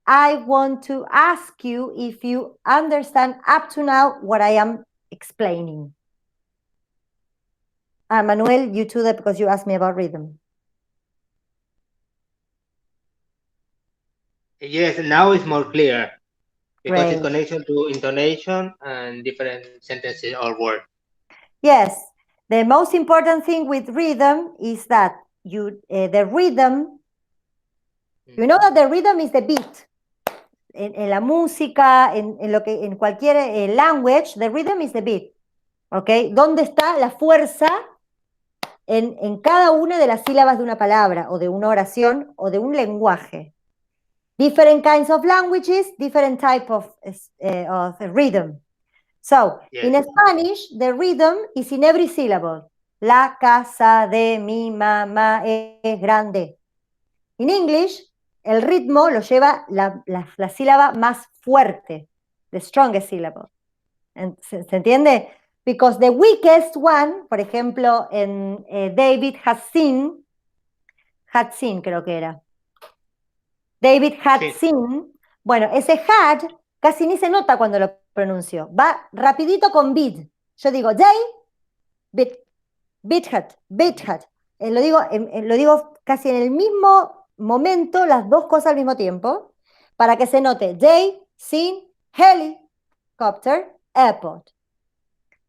A: I want to ask you if you understand up to now what I am explaining. Manuel, you too, that because you asked me about rhythm.
E: Yes, now it's more clear because
A: Great.
E: it's connection to intonation and different sentences or words.
A: Yes, the most important thing with rhythm is that the rhythm, you know that the rhythm is the beat. En la música, en cualquier language, the rhythm is the beat. ¿Ok? ¿Dónde está la fuerza en cada una de las sílabas de una palabra, o de una oración, o de un lenguaje? Different kinds of languages, different type of rhythm. So,
E: Yes.
A: in Spanish, the rhythm is in every syllable. La, casa, de, mi, ma, es grande. In English, el ritmo lo lleva la sílaba más fuerte, the strongest syllable. ¿Se entiende? Because the weakest one, por ejemplo, en David had seen creo que era. David had
E: Sí.
A: seen, bueno, ese had casi ni se nota cuando lo pronuncio. Va rapidito con bid. Yo digo, bit had. Lo digo casi en el mismo momento, las dos cosas al mismo tiempo, para que se note day, seen, helicopter, airport.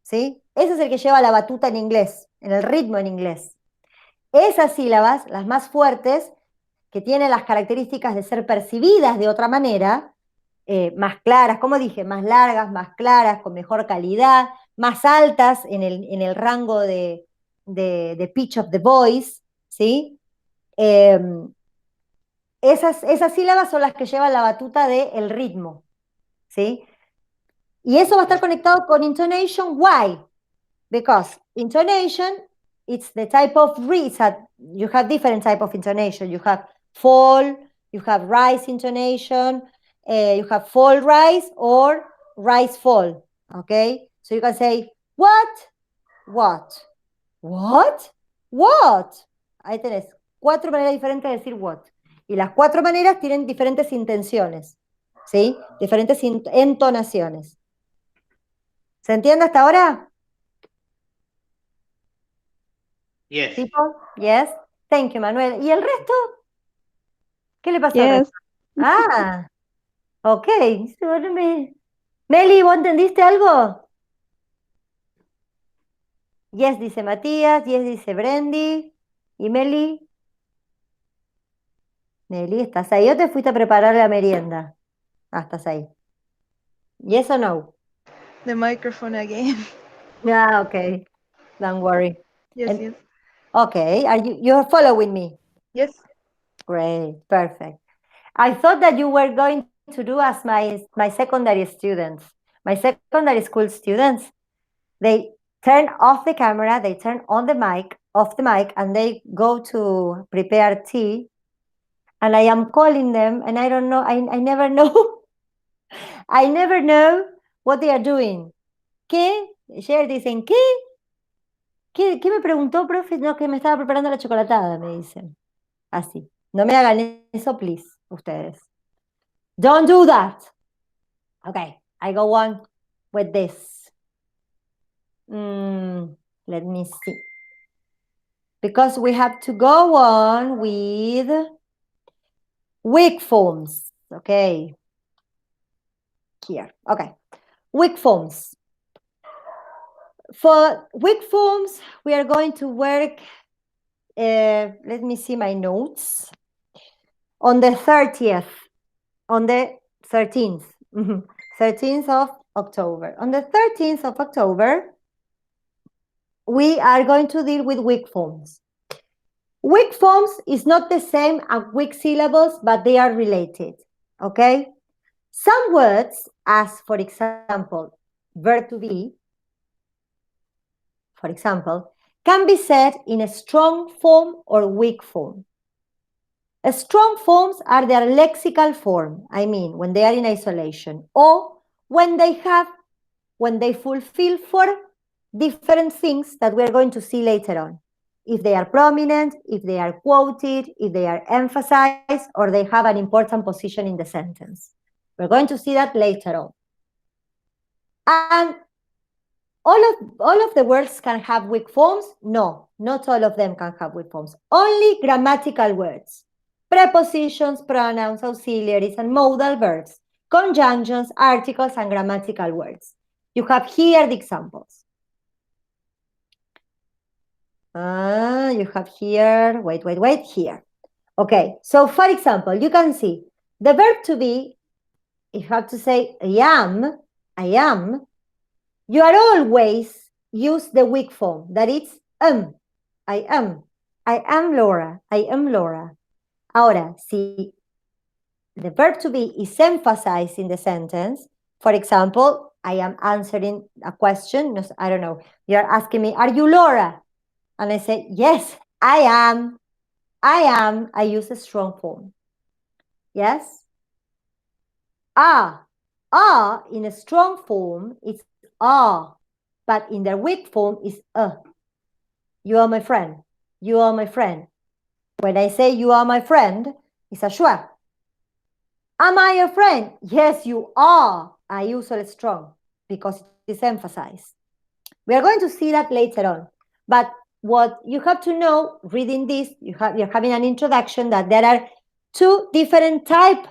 A: ¿Sí? Ese es el que lleva la batuta en inglés, en el ritmo en inglés. Esas sílabas, las más fuertes, que tienen las características de ser percibidas de otra manera, más claras, como dije, más largas, más claras, con mejor calidad, más altas en el rango de pitch of the voice, ¿sí? Esas sílabas son las que llevan la batuta del ritmo, ¿sí? Y eso va a estar conectado con intonation. Why? Because intonation, it's the type of you have different type of intonation. You have fall, you have rise intonation, you have fall rise or rise fall. Okay, so you can say what. Ahí tenés 4 maneras diferentes de decir what. Y las 4 maneras tienen diferentes intenciones, ¿sí? Diferentes entonaciones. ¿Se entiende hasta ahora?
E: Yes.
A: People? Yes. Thank you, Manuel. ¿Y el resto? ¿Qué le pasó al
C: Yes.
A: resto? Ah, ok. Meli, ¿vos entendiste algo? Yes, dice Matías. Yes, dice Brendy. ¿Y Meli? Meli, ¿estás ahí o te fuiste a preparar la merienda? Ah, estás ahí. Yes or no?
C: The microphone again.
A: Ah, okay. Don't worry.
C: Yes, yes.
A: Okay, you're following me?
C: Yes.
A: Great, perfect. I thought that you were going to do as my secondary students. My secondary school students, they turn off the camera, they turn on the mic, off the mic, and they go to prepare tea. And I am calling them, and I don't know, I never know. I never know what they are doing. ¿Qué? Ayer dicen, ¿qué? ¿Qué me preguntó, profe? No, que me estaba preparando la chocolatada, me dicen. Así. No me hagan eso, please, ustedes. Don't do that. Okay, I go on with this. Let me see. Because we have to go on with weak forms. Okay. Here. Okay. Weak forms. For weak forms, we are going to work, let me see my notes, on the 30th, on the 13th, 13th of October. On the 13th of October, we are going to deal with weak forms. Weak forms is not the same as weak syllables, but they are related, okay? Some words, as for example, verb to be, for example, can be said in a strong form or weak form. Strong forms are their lexical form, I mean, when they are in isolation, or when they fulfill 4 different things that we're going to see later on. If they are prominent, if they are quoted, if they are emphasized, or they have an important position in the sentence. We're going to see that later on. And all of the words can have weak forms? No, not all of them can have weak forms. Only grammatical words. Prepositions, pronouns, auxiliaries, and modal verbs. Conjunctions, articles, and grammatical words. You have here the examples. You have here, wait, here. Okay, so for example, you can see the verb to be, if you have to say I am, you are always use the weak form, that is I am. I am Laura. I am Laura. Ahora, si the verb to be is emphasized in the sentence, for example, I am answering a question, I don't know, you're asking me, are you Laura? And I say, yes, I am. I am. I use a strong form. Yes? In a strong form, it's but in the weak form, it's You are my friend. You are my friend. When I say you are my friend, it's a schwa. Am I your friend? Yes, you are. I use a strong because it is emphasized. We are going to see that later on. But what you have to know, reading this, you're having an introduction that there are two different types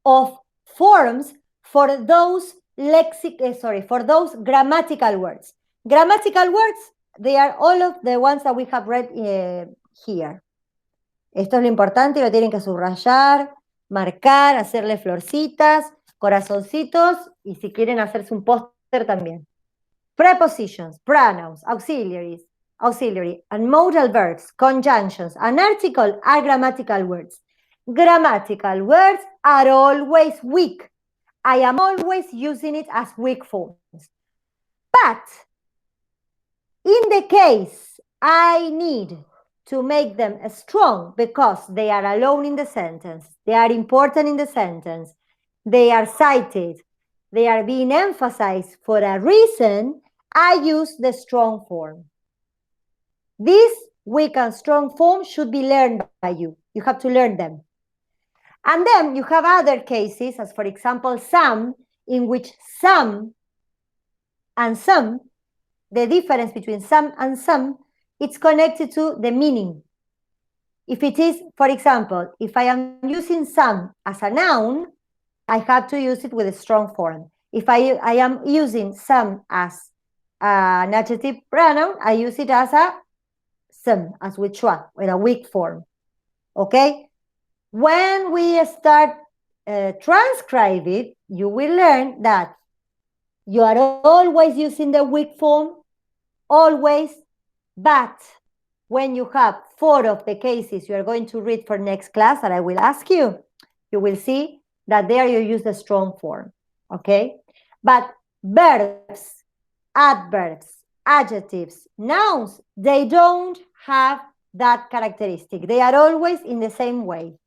A: of forms for those for those grammatical words. Grammatical words, they are all of the ones that we have read here. Esto es lo importante, lo tienen que subrayar, marcar, hacerle florcitas, corazoncitos y si quieren hacerse un póster también. Prepositions, pronouns, auxiliary, and modal verbs, conjunctions, and article are grammatical words. Grammatical words are always weak. I am always using it as weak forms. But in the case I need to make them strong because they are alone in the sentence, they are important in the sentence, they are cited, they are being emphasized for a reason, I use the strong form. This weak and strong form should be learned by you. You have to learn them. And then you have other cases, as for example, some, in which some and some, the difference between some and some, it's connected to the meaning. If it is, for example, if I am using some as a noun, I have to use it with a strong form. If I am using some as an adjective pronoun, I use it as a some, as with schwa, in a weak form. Okay? When we start transcribe it, you will learn that you are always using the weak form, always, but when you have 4 of the cases you are going to read for next class that I will ask you, you will see that there you use the strong form, okay? But verbs, adverbs, adjectives, nouns, they don't have that characteristic. They are always in the same way.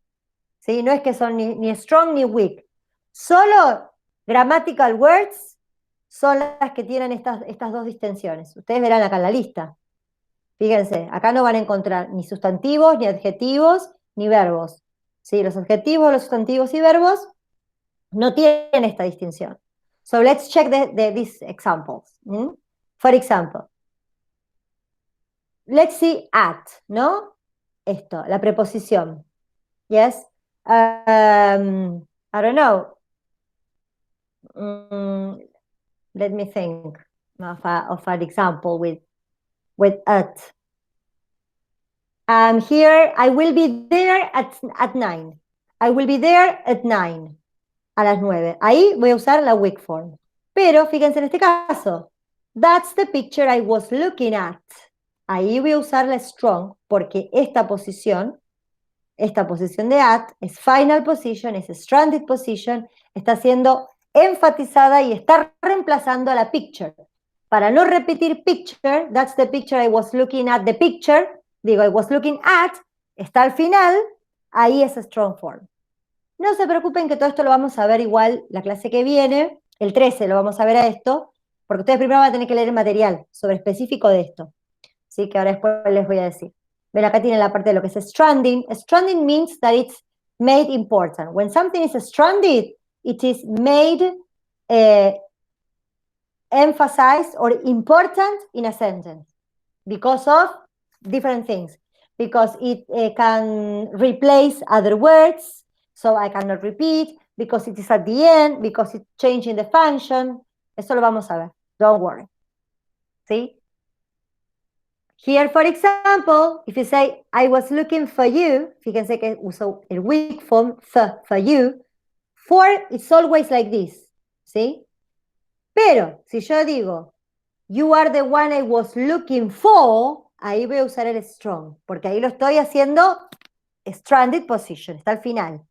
A: ¿Sí? No es que son ni strong ni weak. Solo grammatical words son las que tienen estas dos distinciones. Ustedes verán acá en la lista. Fíjense, acá no van a encontrar ni sustantivos, ni adjetivos, ni verbos. ¿Sí? Los adjetivos, los sustantivos y verbos no tienen esta distinción. So let's check these examples. For example, let's see at, ¿no? Esto, la preposición. Yes? I don't know. Let me think of an example with at. Here, I will be there at 9. I will be there at 9. A las 9. Ahí voy a usar la weak form. Pero fíjense en este caso. That's the picture I was looking at. Ahí voy a usar la strong porque esta posición de at es final position, es stranded position, está siendo enfatizada y está reemplazando a la picture. Para no repetir picture, that's the picture I was looking at, the picture, digo, I was looking at, está al final, ahí es strong form. No se preocupen que todo esto lo vamos a ver igual la clase que viene, el 13 lo vamos a ver a esto, porque ustedes primero van a tener que leer el material sobre específico de esto. ¿Sí? Que ahora después les voy a decir. Ven, acá tienen la parte de lo que es stranding. Stranding means that it's made important. When something is stranded, it is made emphasized or important in a sentence because of different things. Because it can replace other words, so I cannot repeat, because it is at the end, because it's changing the function. Eso lo vamos a ver. Don't worry. ¿Sí? Here, for example, if you say, I was looking for you, fíjense que uso el weak form, for you. For, it's always like this, ¿sí? Pero, si yo digo, you are the one I was looking for, ahí voy a usar el strong, porque ahí lo estoy haciendo stranded position, está al final.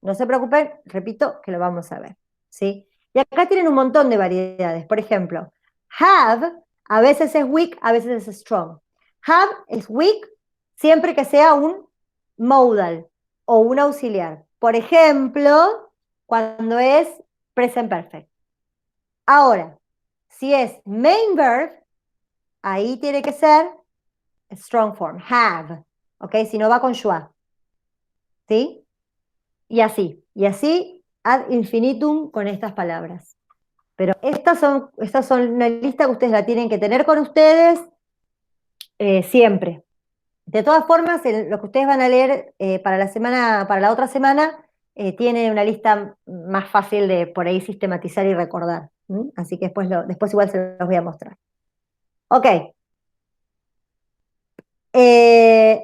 A: No se preocupen, repito, que lo vamos a ver, ¿sí? Y acá tienen un montón de variedades. Por ejemplo, have, a veces es weak, a veces es strong. Have es weak siempre que sea un modal o un auxiliar. Por ejemplo, cuando es present perfect. Ahora, si es main verb, ahí tiene que ser strong form, have, ¿ok? Si no va con schwa, ¿sí? Y así ad infinitum con estas palabras. Pero estas son una lista que ustedes la tienen que tener con ustedes siempre. De todas formas, lo que ustedes van a leer para la otra semana, tiene una lista más fácil de por ahí sistematizar y recordar. Así que después igual se los voy a mostrar. Ok.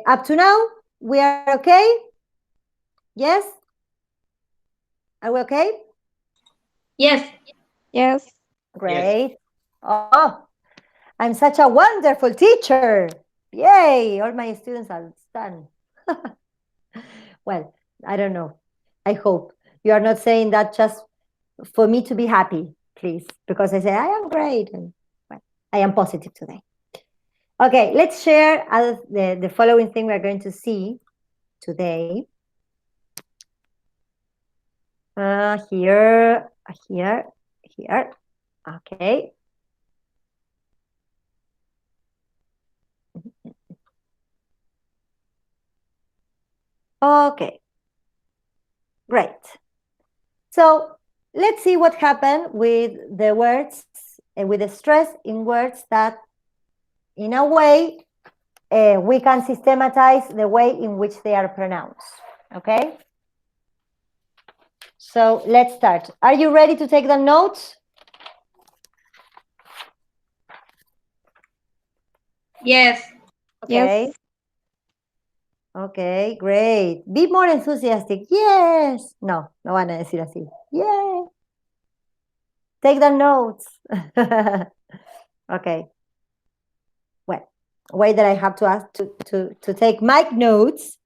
A: Up to now, we are okay? Yes? Are we okay?
B: Yes.
F: Yes.
A: Great. Oh, I'm such a wonderful teacher. Yay, all my students are done. Well, I don't know. I hope you are not saying that just for me to be happy, please, because I say I am great and well, I am positive today. Okay, let's share the following thing we're going to see today. Here. Okay. Okay. Great. So let's see what happened with the words, with the stress in words that, in a way, we can systematize the way in which they are pronounced. Okay? So let's start. Are you ready to take the notes?
B: Yes.
A: Okay.
F: Yes.
A: Okay, great. Be more enthusiastic. Yes. No van a decir así. Yeah. Take the notes. Okay. Well, way that I have to ask to take my notes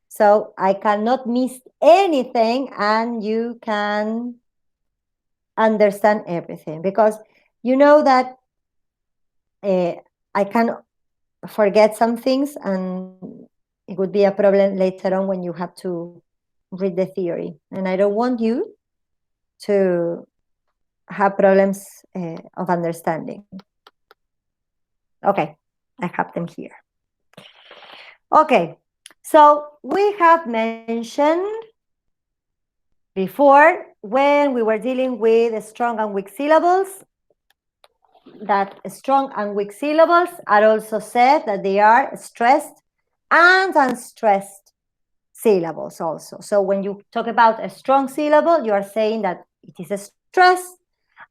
A: so I cannot miss anything and you can understand everything, because you know that I can forget some things and it would be a problem later on when you have to read the theory, and I don't want you to have problems of understanding. Okay, I have them here. Okay, so we have mentioned before, when we were dealing with strong and weak syllables, that strong and weak syllables are also said that they are stressed and unstressed syllables also. So when you talk about a strong syllable, you are saying that it is a stress,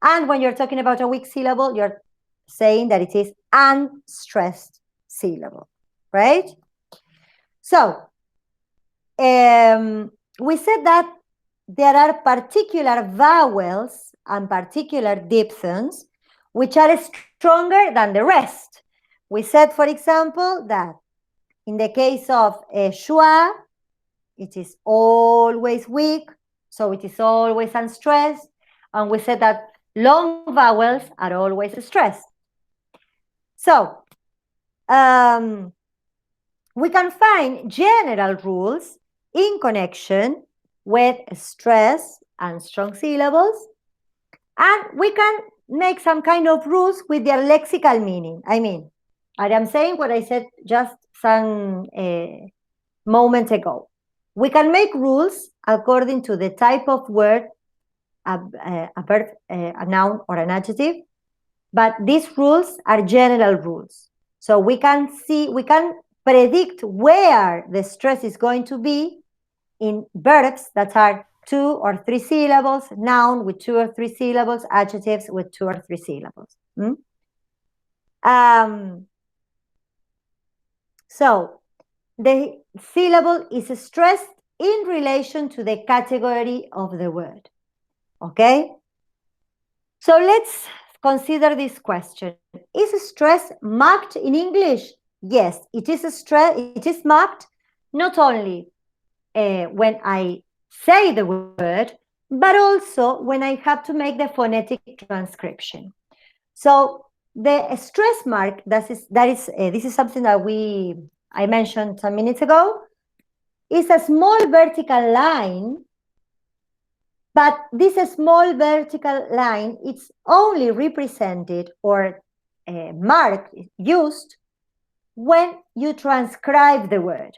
A: and when you're talking about a weak syllable, you're saying that it is unstressed syllable, right? So we said that there are particular vowels and particular diphthongs which are stronger than the rest. We said, for example, that in the case of schwa, it is always weak, so it is always unstressed. And we said that long vowels are always stressed. So we can find general rules in connection with stress and strong syllables, and we can make some kind of rules with their lexical meaning. I mean, I am saying what I said just some moments ago. We can make rules according to the type of word, a verb, a noun, or an adjective, but these rules are general rules. So we can predict where the stress is going to be in verbs that are 2 or 3 syllables, noun with 2 or 3 syllables, adjectives with 2 or 3 syllables. So the syllable is stressed in relation to the category of the word. Okay? So let's consider this question. Is stress marked in English? Yes, it is it is marked not only when I say the word, but also when I have to make the phonetic transcription. So the stress mark, this is something that I mentioned some minutes ago, is a small vertical line, but this small vertical line, it's only represented or marked, used when you transcribe the word.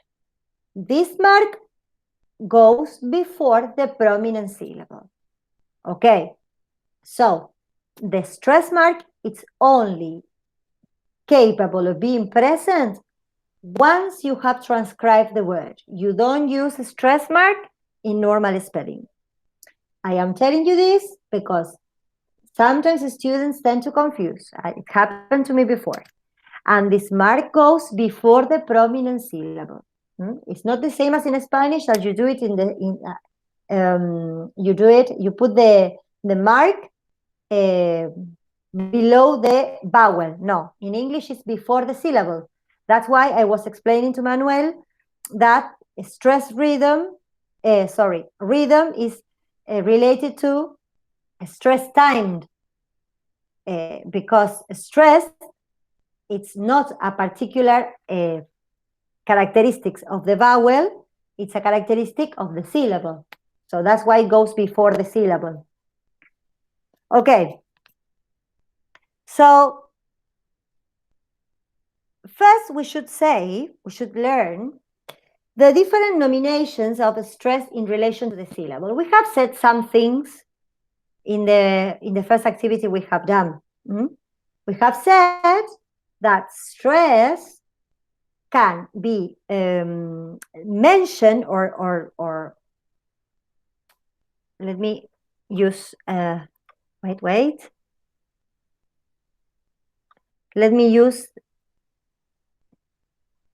A: This mark goes before the prominent syllable. Okay, so the stress mark is only capable of being present once you have transcribed the word. You don't use a stress mark in normal spelling. I am telling you this because sometimes students tend to confuse. It happened to me before. And this mark goes before the prominent syllable. It's not the same as in Spanish that you do it you put the mark below the vowel. No, in English it's before the syllable. That's why I was explaining to Manuel that rhythm is related to stress timed, because stress, it's not a particular characteristics of the vowel, it's a characteristic of the syllable. So that's why it goes before the syllable. Okay. So first we should learn the different nominations of stress in relation to the syllable. We have said some things in the first activity we have done. We have said that stress can be mentioned or let me use wait. Let me use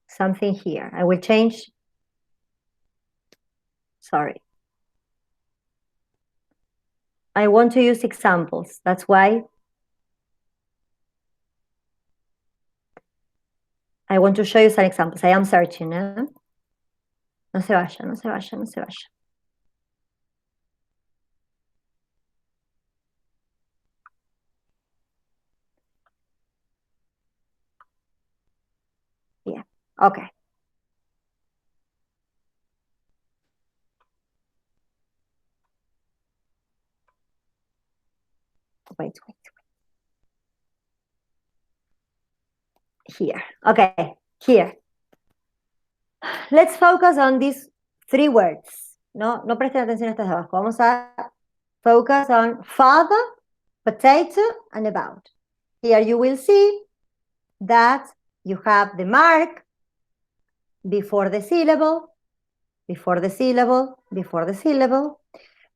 A: something here. I will change. Sorry. I want to use examples. That's why I want to show you some examples. I am searching. No se vaya, no se vaya, no se vaya. Yeah, okay. Wait. Here, okay, here. Let's focus on these three words. No presten atención a estas de abajo. Vamos a focus on father, potato, and about. Here you will see that you have the mark before the syllable, before the syllable, before the syllable,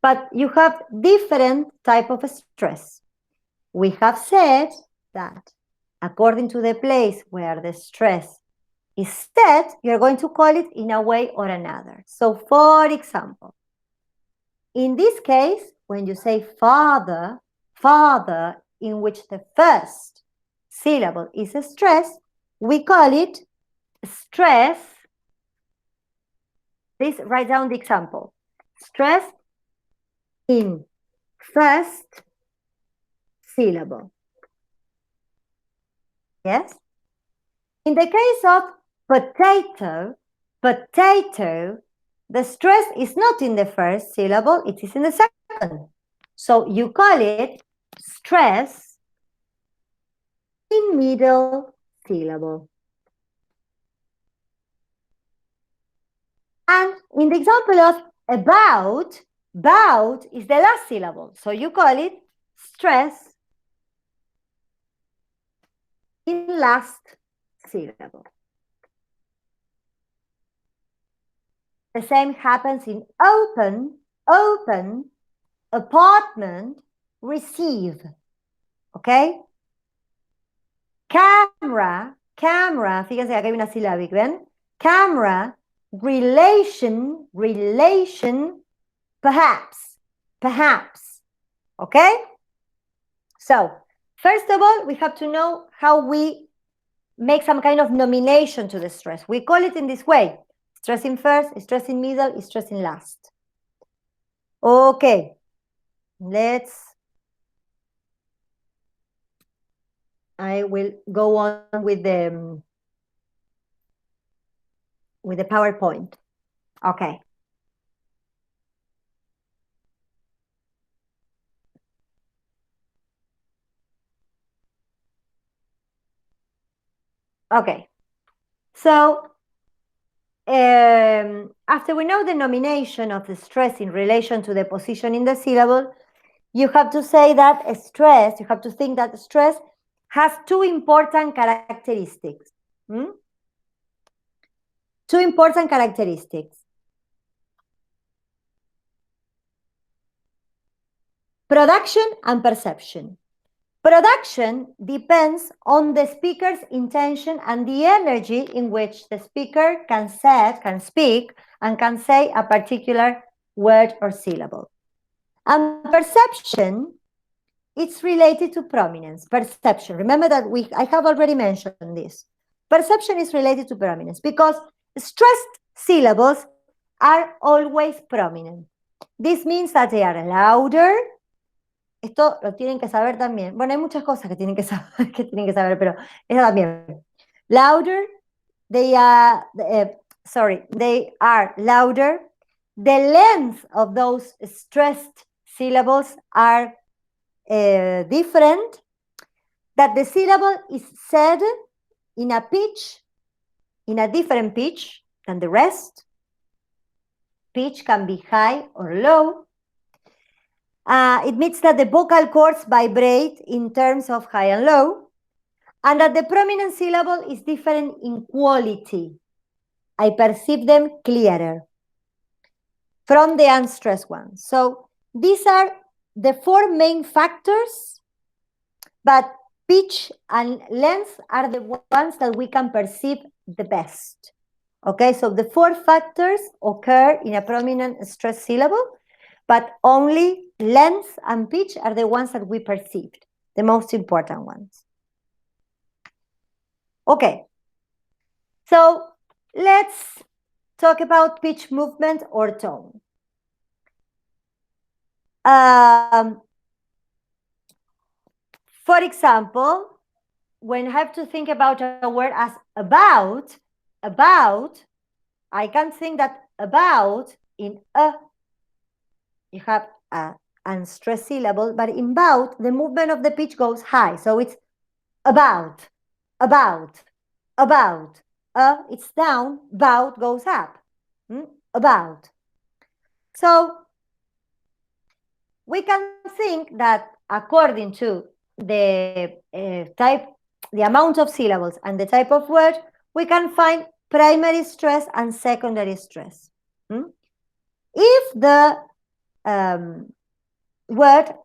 A: but you have different type of stress. We have said that according to the place where the stress is set, you're going to call it in a way or another. So for example, in this case, when you say father, in which the first syllable is a stress, we call it stress. Please write down the example. Stress in first syllable. Yes? In the case of potato, the stress is not in the first syllable, it is in the second. So you call it stress in middle syllable. And in the example of about is the last syllable. So you call it stress in last syllable. The same happens in open, apartment, receive. Okay? Camera, fíjense que acá hay una sílaba, ¿ven? Camera, relation, perhaps. Okay? So, First of all, we have to know how we make some kind of nomination to the stress. We call it in this way: stress in first, stress in middle, stress in last. Okay, I will go on with the PowerPoint. Okay. Okay. So after we know the nomination of the stress in relation to the position in the syllable, you have to say that stress, you have to think that stress has two important characteristics. Two important characteristics. Production and perception. Production depends on the speaker's intention and the energy in which the speaker can speak, and can say a particular word or syllable. And perception, it's related to prominence. Perception. Remember that I have already mentioned this. Perception is related to prominence because stressed syllables are always prominent. This means that they are louder. Esto lo tienen que saber también. Bueno, hay muchas cosas que tienen que saber, pero eso también. Louder, they are louder. The length of those stressed syllables are different. That the syllable is said in a pitch, in a different pitch than the rest. Pitch can be high or low. It means that the vocal cords vibrate in terms of high and low, and that the prominent syllable is different in quality. I perceive them clearer from the unstressed ones. So these are the four main factors, but pitch and length are the ones that we can perceive the best. Okay, so the four factors occur in a prominent stressed syllable, but only length and pitch are the ones that we perceived, the most important ones. Okay, so let's talk about pitch movement or tone. For example, when I have to think about a word as about, I can think that about in you have an unstressed syllable, but in bout, the movement of the pitch goes high. So it's about. It's down, bout goes up. About. So we can think that according to the the amount of syllables and the type of word, we can find primary stress and secondary stress. If the word,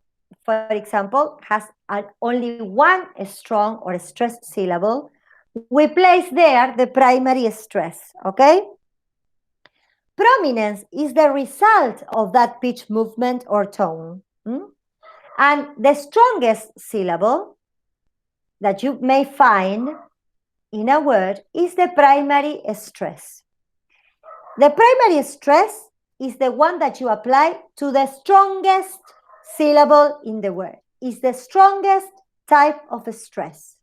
A: for example, has only one strong or stressed syllable, we place there the primary stress, okay? Prominence is the result of that pitch movement or tone. And the strongest syllable that you may find in a word is the primary stress. The primary stress is the one that you apply to the strongest syllable in the word. It's the strongest type of stress.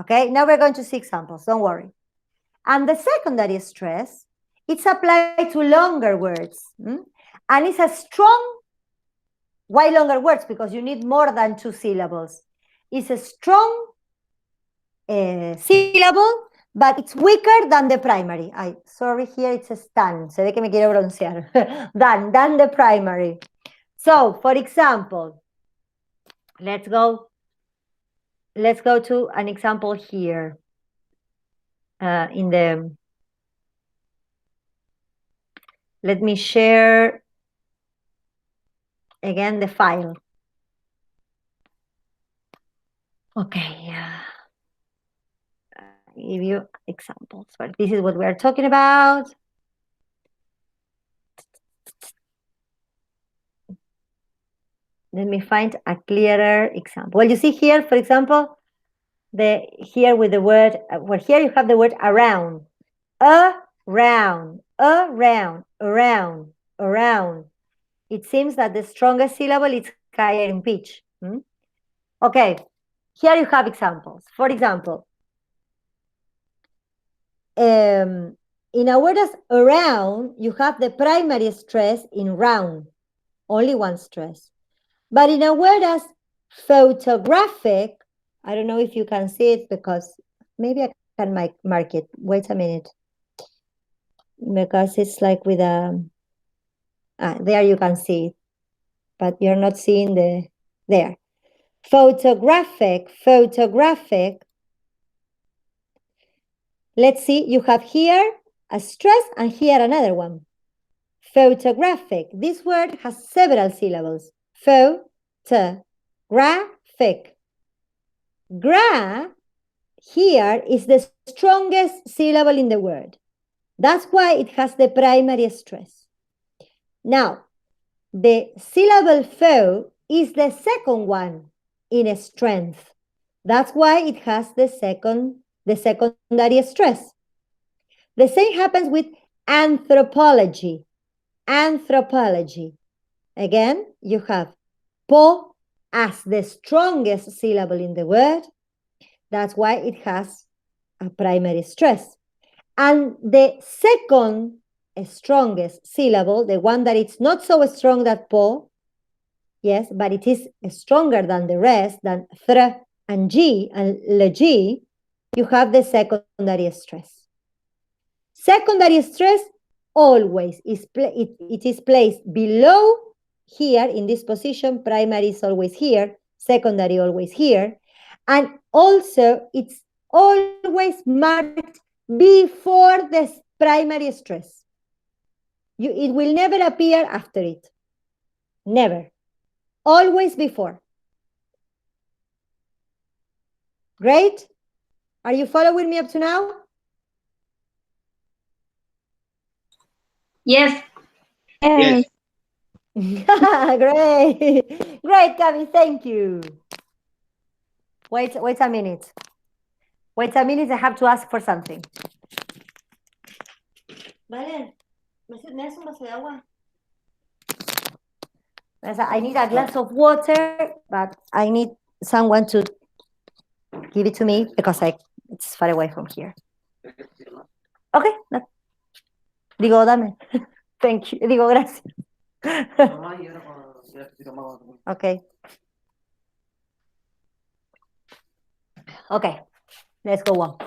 A: Okay, now we're going to see examples, don't worry. And the secondary stress, it's applied to longer words. And it's a strong, why longer words? Because you need more than two syllables. It's a strong syllable, but it's weaker than the primary. Sorry, here it's a stan. Se ve que me quiero broncear. than the primary. So, for example, let's go to an example here. Let me share again the file. Okay. Give you examples, but this is what we are talking about. Let me find a clearer example. Well, you see here, for example, here with the word, well, here you have the word around. Around, around, around, around. It seems that the strongest syllable is higher in pitch. Okay, here you have examples. For example, in a word as around, you have the primary stress in round, only one stress. But in a word as photographic, I don't know if you can see it because maybe I can mark it. Wait a minute. Because it's like with a, there you can see it, but you're not seeing there. Photographic. Let's see, you have here a stress and here another one. Photographic. This word has several syllables. Photographic. Gra here is the strongest syllable in the word. That's why it has the primary stress. Now, the syllable pho is the second one in strength. That's why it has the secondary stress. The same happens with anthropology. Anthropology. Again, you have po as the strongest syllable in the word. That's why it has a primary stress. And the second strongest syllable, the one that it's not so strong that po, yes, but it is stronger than the rest, than thr and g and lg, you have the secondary stress. Secondary stress always is it is placed below here in this position. Primary is always here, secondary always here, and also it's always marked before the primary stress. It will never appear after it. Never. Always before. Great? Are you following me up to now?
B: Yes.
E: Yes.
A: Great. Great, Cami, thank you. Wait a minute. Wait a minute, I have to ask for something. Vale, ¿me das un vaso de agua? I need a glass of water, but I need someone to give it to me because it's far away from here. Okay. Digo, dame. Thank you. Digo, gracias. Okay. Okay. Let's go on.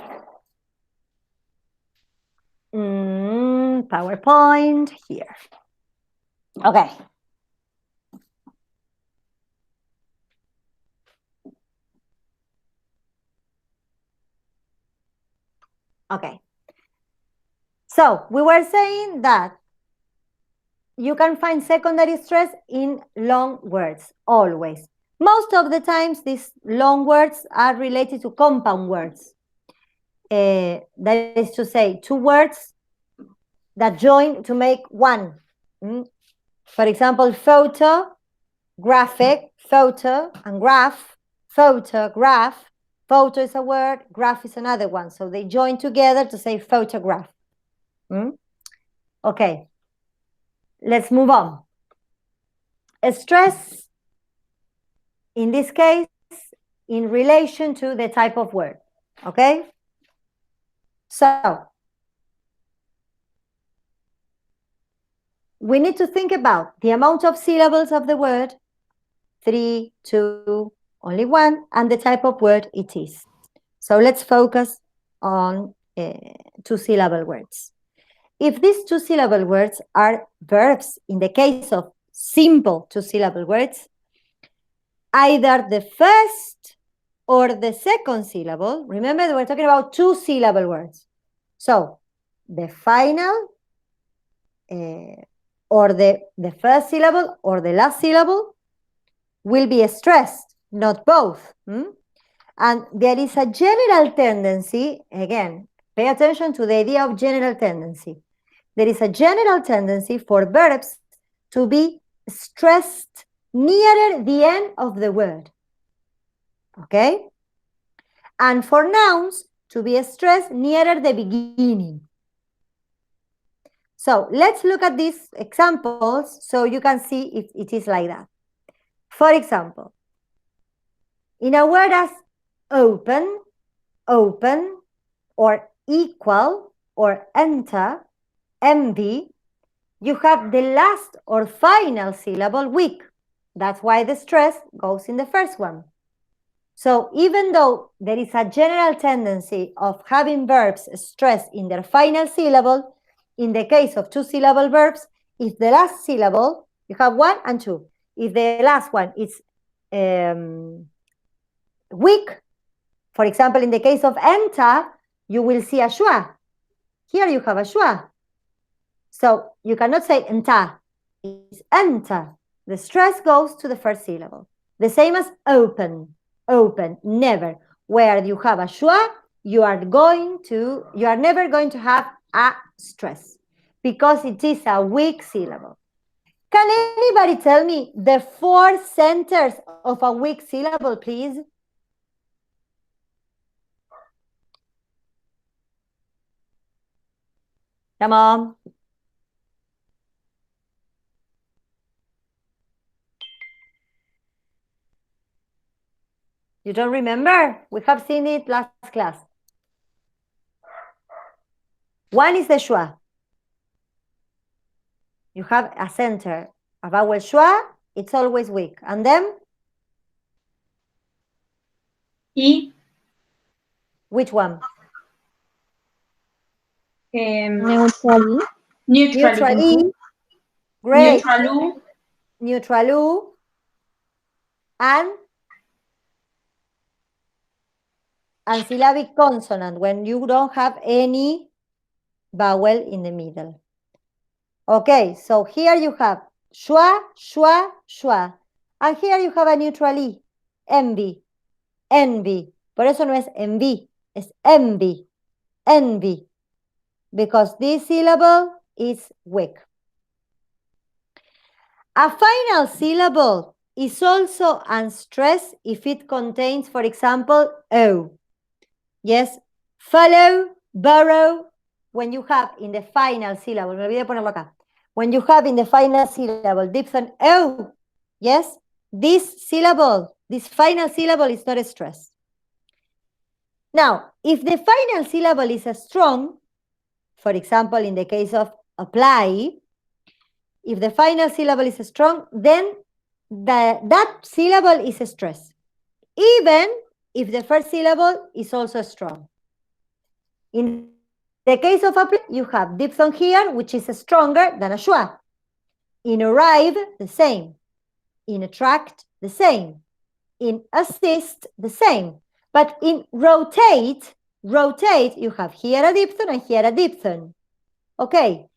A: PowerPoint here. Okay. Okay. So we were saying that you can find secondary stress in long words, always. Most of the times, these long words are related to compound words. That is to say, two words that join to make one. For example, photo, graphic, photo, and graph, photograph. Photo is a word, graph is another one. So they join together to say photograph. Okay, let's move on. Stress, in this case, in relation to the type of word. Okay? So, we need to think about the amount of syllables of the word, 3, 2, only 1, and the type of word it is. So let's focus on 2-syllable words. If these 2-syllable words are verbs, in the case of simple 2-syllable words, either the first or the second syllable, remember we're talking about 2-syllable words. So the final or the first syllable or the last syllable will be stressed, not both. And there is a general tendency, again, pay attention to the idea of general tendency. There is a general tendency for verbs to be stressed nearer the end of the word. Okay? And for nouns, to be stressed nearer the beginning. So let's look at these examples so you can see if it is like that. For example, in a word as open, open, or equal, or enter, envy, you have the last or final syllable weak. That's why the stress goes in the first one. So even though there is a general tendency of having verbs stressed in their final syllable, in the case of two-syllable verbs, if the last syllable, you have 1 and 2. If the last one is weak, for example, in the case of enter, you will see a schwa. Here you have a schwa. So you cannot say enter, it's enter. The stress goes to the first syllable. The same as open, open, never. Where you have a schwa, you are never going to have a stress because it is a weak syllable. Can anybody tell me the 4 centers of a weak syllable, please? Come on. You don't remember? We have seen it last class. One is the schwa. You have a center, a vowel schwa, it's always weak. And then?
B: E.
A: Which one?
F: Neutral.
A: Neutral E. Great.
B: Neutral U.
A: Neutral U. And syllabic consonant when you don't have any vowel in the middle. Okay, so here you have schwa, schwa, schwa. And here you have a neutral E, envy, envy. Por eso no es envy, es envy, envy. Because this syllable is weak. A final syllable is also unstressed if it contains, for example, O. Yes, follow, borrow. When you have in the final syllable, me olvidé ponerlo acá. When you have in the final syllable diphthong O, yes, this syllable, this final syllable is not stressed. Now, if the final syllable is strong, for example, in the case of apply, if the final syllable is strong, then that syllable is stressed, even if the first syllable is also strong. In the case of apply, you have diphthong here, which is stronger than a schwa. In arrive, the same. In attract, the same. In assist, the same. But in rotate, you have here a diphthong and here a diphthong. Okay.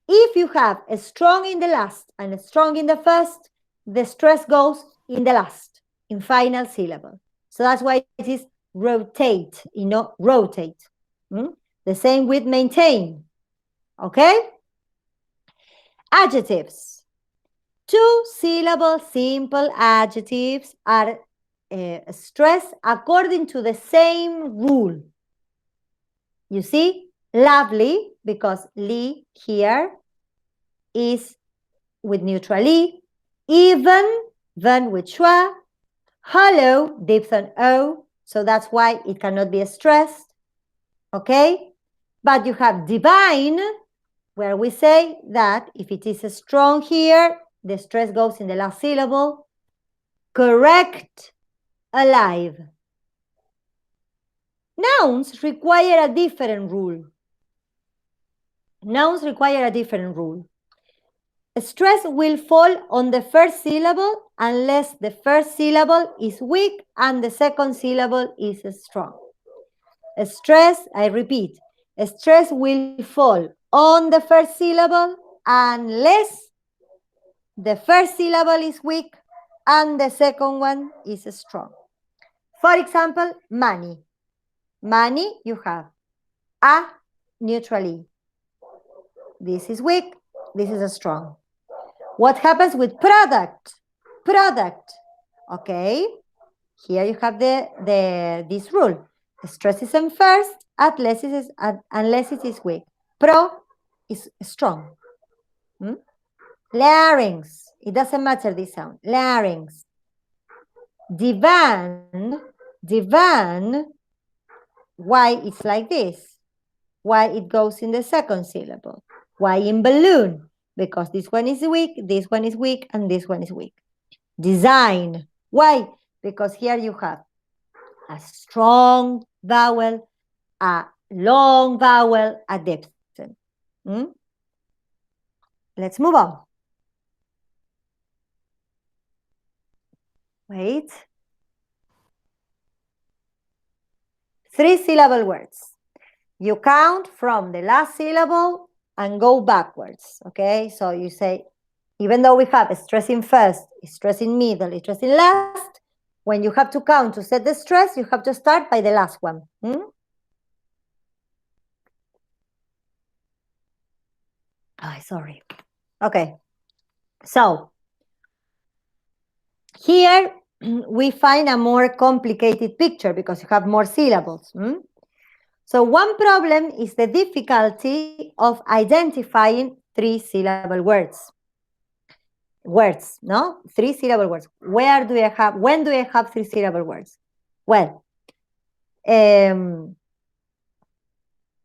A: If you have a strong in the last and a strong in the first, the stress goes in the last, in final syllable. So that's why it is rotate, rotate. The same with maintain. Okay? Adjectives. 2-syllable simple adjectives are stressed according to the same rule. You see, lovely, because li here is with neutral E, even, then with schwa, hollow, diphthong O, so that's why it cannot be stressed, okay? But you have divine, where we say that if it is strong here, the stress goes in the last syllable. Correct, alive. Nouns require a different rule. Nouns require a different rule. Stress will fall on the first syllable unless the first syllable is weak and the second syllable is strong. Stress, I repeat, stress will fall on the first syllable unless the first syllable is weak and the second one is strong. For example, money. Money, you have a neutral E. This is weak, this is strong. What happens with product? product. Okay, here you have this rule. The stress is in first unless it is weak. Pro is strong. Larynx, it doesn't matter this sound. Larynx. Divan, why it's like this? Why it goes in the second syllable? Why in balloon? Because this one is weak, and this one is weak. Design, why? Because here you have a strong vowel, a long vowel, a diphthong. Let's move on. Wait. 3-syllable words. You count from the last syllable and go backwards, okay? So you say, even though we have a stress in first, a stress in middle, a stress in last, when you have to count to set the stress, you have to start by the last one. Oh, sorry. Okay. So here we find a more complicated picture because you have more syllables. So one problem is the difficulty of identifying 3-syllable words. No? 3-syllable words. When do I have 3-syllable words? Well,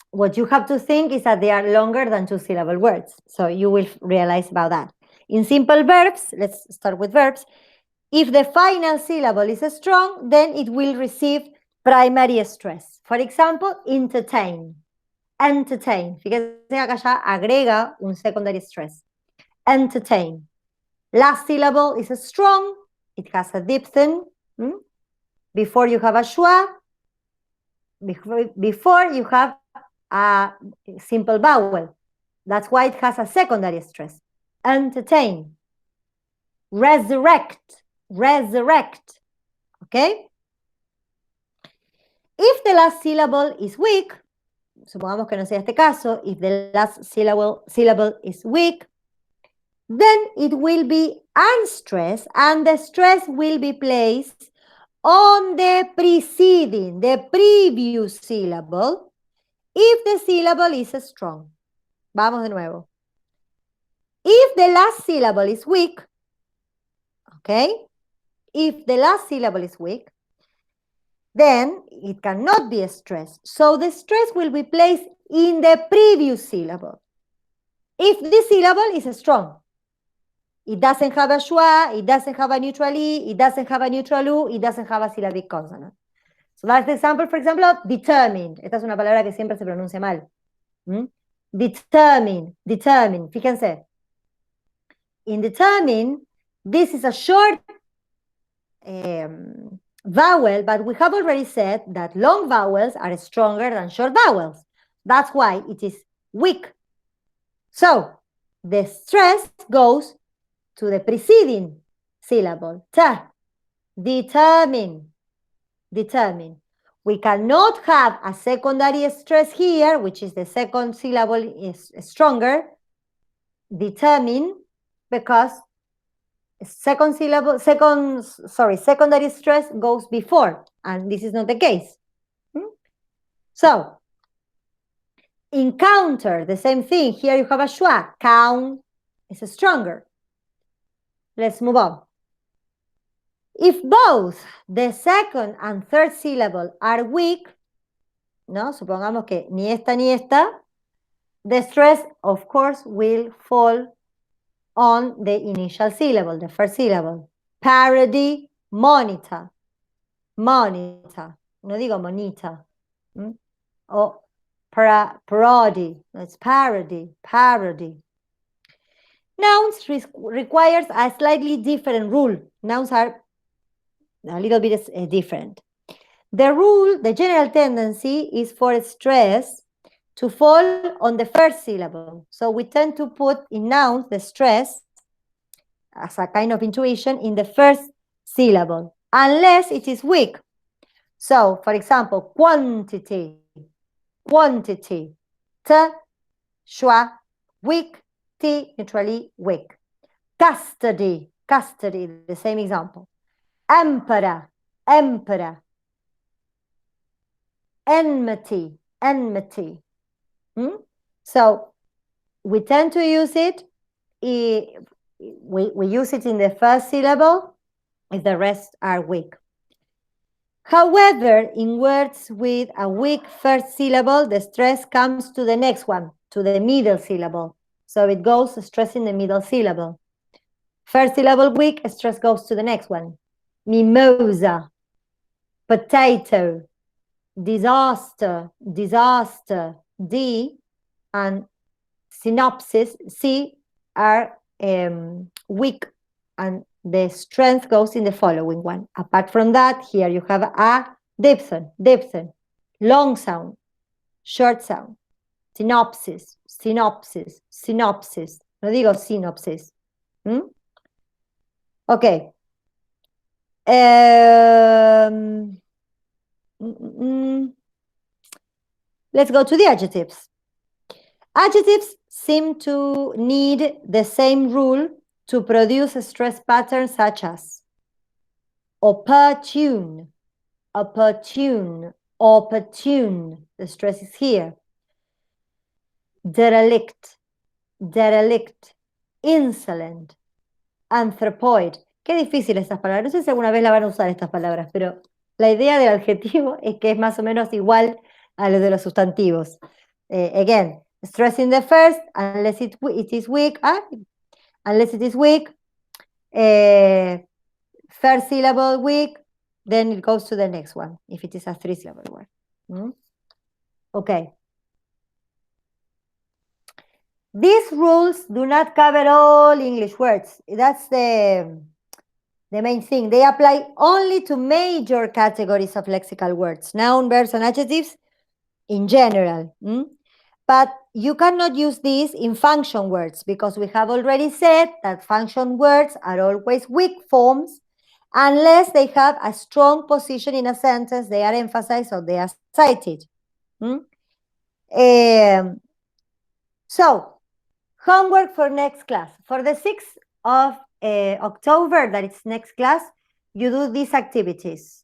A: what you have to think is that they are longer than 2-syllable words. So you will realize about that. In simple verbs, let's start with verbs. If the final syllable is strong, then it will receive primary stress. For example, entertain. Entertain. Fíjense acá ya agrega un secondary stress. Entertain. Last syllable is strong. It has a diphthong. Before you have a schwa. Before you have a simple vowel. That's why it has a secondary stress. Entertain. Resurrect. Okay? If the last syllable is weak, supongamos que no sea este caso, if the last syllable is weak, then it will be unstressed and the stress will be placed on the previous syllable if the syllable is strong. Vamos de nuevo. If the last syllable is weak, okay? If the last syllable is weak, then it cannot be stressed. So the stress will be placed in the previous syllable. If this syllable is strong, it doesn't have a schwa, it doesn't have a neutral E, it doesn't have a neutral U, it doesn't have a syllabic consonant. So that's the example, for example, of determined. Esta es una palabra que siempre se pronuncia mal. Determined. Fíjense. In determined, this is a short vowel, but we have already said that long vowels are stronger than short vowels. That's why it is weak. So the stress goes to the preceding syllable. Determine. We cannot have a secondary stress here, which is the second syllable is stronger. Determine, because secondary stress goes before, and this is not the case. So, encounter, the same thing. Here you have a schwa. Count is stronger. Let's move on. If both the second and third syllable are weak, ¿no? Supongamos que ni esta ni esta, the stress, of course, will fall on the initial syllable, the first syllable. Parody, monitor. No digo monita. O parody. It's parody. Nouns requires a slightly different rule. Nouns are a little bit different. The general tendency is for stress to fall on the first syllable. So we tend to put in nouns the stress as a kind of intuition in the first syllable, unless it is weak. So, for example, quantity, t, schwa, weak, t, neutrally weak. Custody, custody, the same example. Emperor, emperor. Enmity, enmity. So we tend to use it, we use it in the first syllable if the rest are weak. However, in words with a weak first syllable, the stress comes to the next one, to the middle syllable. So it goes stressing the middle syllable. First syllable weak, stress goes to the next one. Mimosa, potato, disaster, disaster, D, and synopsis, C, are weak, and the strength goes in the following one. Apart from that, here you have a diphthong, diphthong, long sound, short sound, synopsis, synopsis, synopsis. No digo synopsis. Okay. Let's go to the adjectives. Adjectives seem to need the same rule to produce a stress pattern such as opportune, opportune, opportune. The stress is here. Derelict, derelict, insolent, anthropoid. Qué difícil estas palabras. No sé si alguna vez la van a usar estas palabras, pero la idea del adjetivo es que es más o menos igual a lo de los sustantivos. Again, stressing the first, unless it is weak, unless it is weak, first syllable weak, then it goes to the next one, if it is a three-syllable word. Okay. These rules do not cover all English words. That's the main thing. They apply only to major categories of lexical words, noun, verbs, and adjectives in general. But you cannot use these in function words because we have already said that function words are always weak forms unless they have a strong position in a sentence, they are emphasized or they are cited. So, homework for next class. For the 6th of October, that is next class, you do these activities.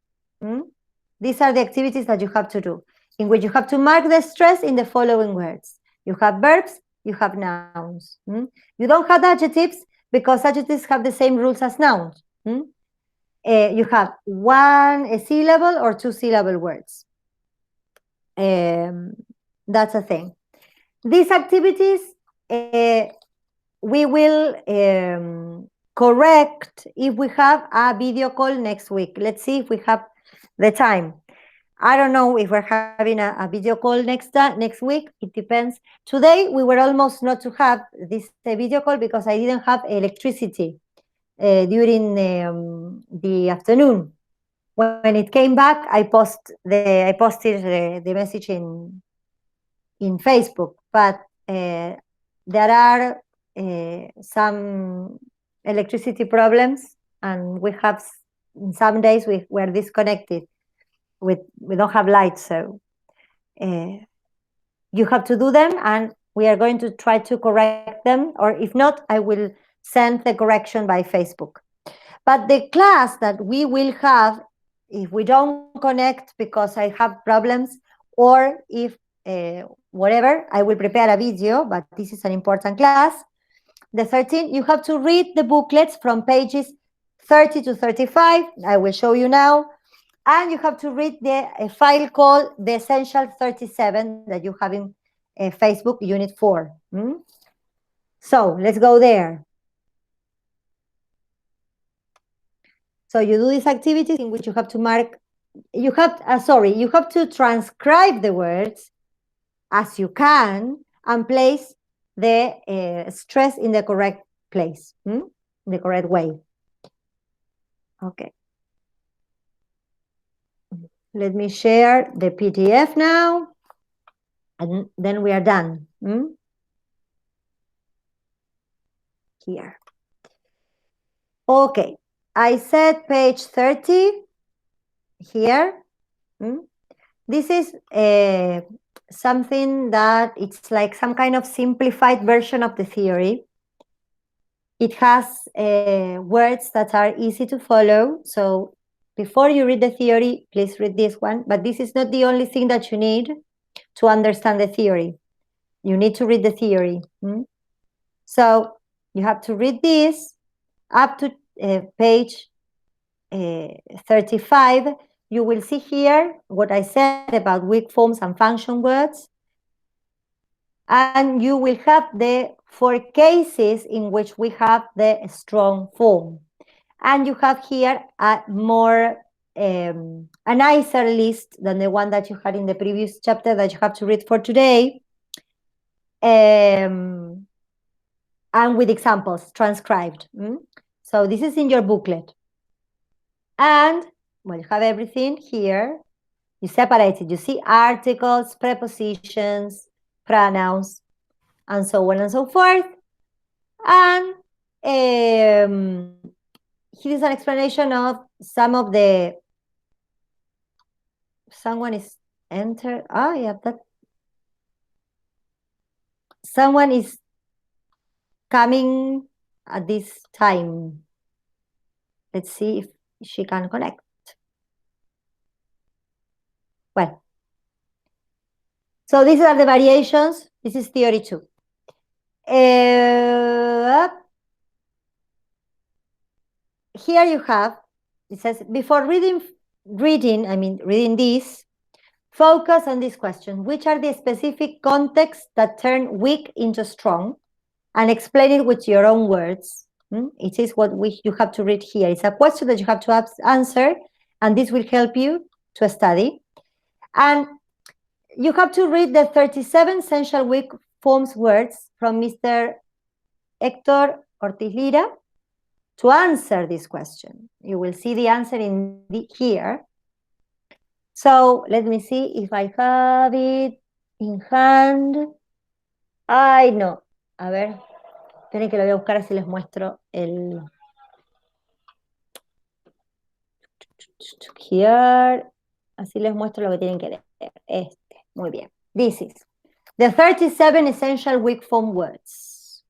A: These are the activities that you have to do, in which you have to mark the stress in the following words. You have verbs, you have nouns. You don't have adjectives because adjectives have the same rules as nouns. You have one syllable or two-syllable words. That's a thing. These activities, we will correct if we have a video call next week. Let's see if we have the time. I don't know if we're having a video call next week. It depends. Today, we were almost not to have this video call because I didn't have electricity during the afternoon. When it came back, I posted the message in Facebook. But there are some electricity problems, and we have some days we're disconnected. We don't have light, so you have to do them, and we are going to try to correct them, or if not, I will send the correction by Facebook. But the class that we will have, if we don't connect because I have problems, or if whatever, I will prepare a video, but this is an important class. The 13th, you have to read the booklets from pages 30 to 35. I will show you now. And you have to read a file called The Essential 37 that you have in Facebook, Unit 4. So let's go there. So you do these activities in which you have to mark, you have to transcribe the words as you can and place the stress in the correct place, in the correct way. Okay. Let me share the PDF now, and then we are done. Here. Okay, I said page 30 here. This is something that it's like some kind of simplified version of the theory. It has words that are easy to follow. So before you read the theory, please read this one. But this is not the only thing that you need to understand the theory. You need to read the theory. So you have to read this up to page 35. You will see here what I said about weak forms and function words. And you will have the 4 cases in which we have the strong form. And you have here a more a nicer list than the one that you had in the previous chapter that you have to read for today. And with examples transcribed. So this is in your booklet. And well, you have everything here. You separate it. You see articles, prepositions, pronouns, and so on and so forth. And here is an explanation of some of the. Someone is entered. Oh, yeah, that. Someone is coming at this time. Let's see if she can connect. Well, so these are the variations. This is theory 2. Here you have, it says, before reading this, focus on this question. Which are the specific contexts that turn weak into strong? And explain it with your own words. It is what you have to read here. It's a question that you have to answer, and this will help you to study. And you have to read the 37 essential weak forms words from Mr. Hector Ortiz Lira to answer this question. You will see the answer here. So let me see if I have it in hand. Ay, no. A ver. Esperen que lo voy a buscar así les muestro el... Here. Así les muestro lo que tienen que leer. Muy bien. This is the 37 essential weak form words.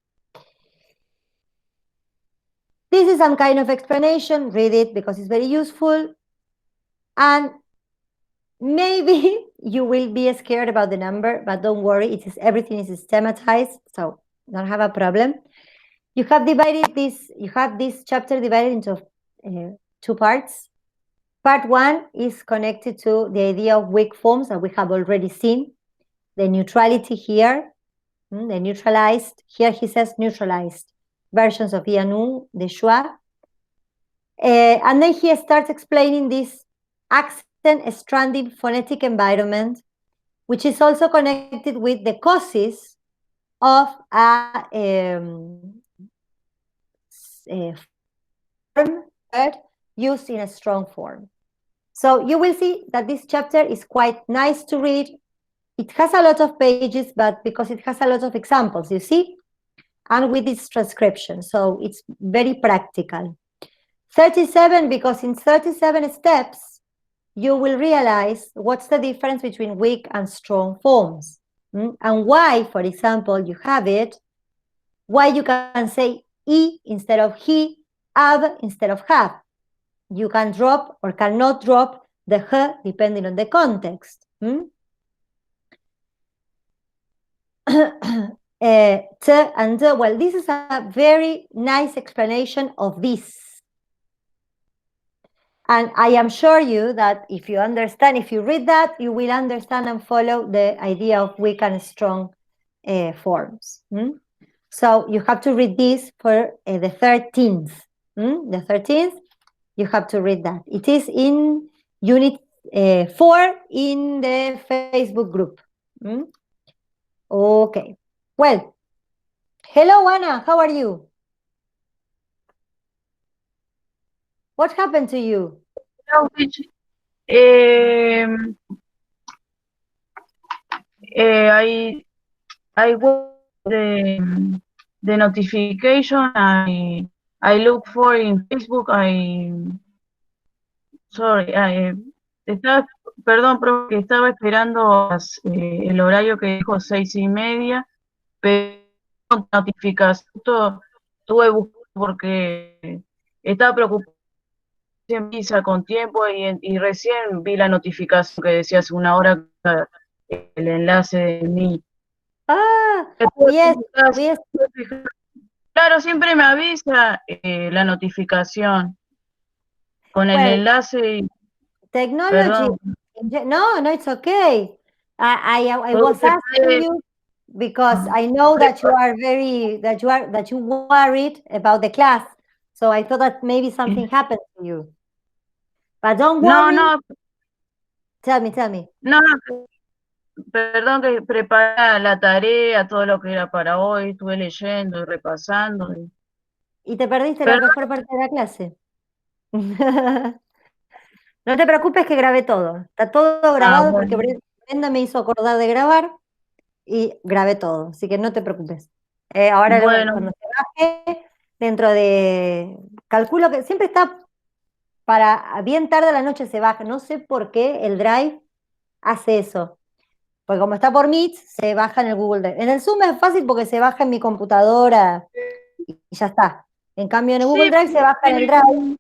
A: This is some kind of explanation. Read it because it's very useful. And maybe you will be scared about the number, but don't worry. Everything is systematized, so don't have a problem. You have this chapter divided into 2 parts. Part 1 is connected to the idea of weak forms that we have already seen. The neutrality here, the neutralized. Here he says neutralized versions of Ianu, de Schwa. And then he starts explaining this accent stranding phonetic environment, which is also connected with the causes of a form used in a strong form. So you will see that this chapter is quite nice to read. It has a lot of pages, but because it has a lot of examples, you see, and with its transcription, so it's very practical. 37, because in 37 steps, you will realize what's the difference between weak and strong forms, and why, for example, you have it, why you can say I instead of he, have instead of have. You can drop or cannot drop the h depending on the context. T and d, well, this is a very nice explanation of this. And I am sure you that if you read that, you will understand and follow the idea of weak and strong forms. So you have to read this for the 13th. The 13th, you have to read that. It is in Unit 4 in the Facebook group. Okay. Well, hello, Anna. How are you? What happened to you?
G: I watch the notification. I look for in Facebook. Perdón, porque estaba esperando el horario que dijo 6:30, pero notificación estuve buscando porque estaba preocupada en visa con tiempo y recién vi la notificación que decía hace una hora el enlace de mí.
A: Ah, yes.
G: Claro, siempre me avisa la notificación con el
A: Well,
G: enlace.
A: technology.
G: Perdón.
A: No, it's okay. I
G: Todo
A: was
G: se
A: asking
G: puede-
A: you because I know that you are that you worried about the class. So I thought that maybe something happened to you. But don't
G: No,
A: worry.
G: no,
A: Tell me.
G: no, perdón que preparé la tarea, todo lo que era para hoy, estuve leyendo y repasando.
A: Y te perdiste la
G: Perdón,
A: mejor parte de la clase. No te preocupes que grabé todo. Está todo grabado porque
G: bueno,
A: Brenda me hizo acordar de grabar y grabé todo. Así que no te preocupes. Ahora
G: bueno,
A: cuando se baje, dentro de... Calculo que siempre está para bien tarde a la noche se baja. No sé por qué el Drive hace eso. Porque como está por Meet, se baja en el Google Drive. En el Zoom es fácil porque se baja en mi computadora y ya está. En cambio, en el Google
G: sí,
A: Drive se baja en el Drive.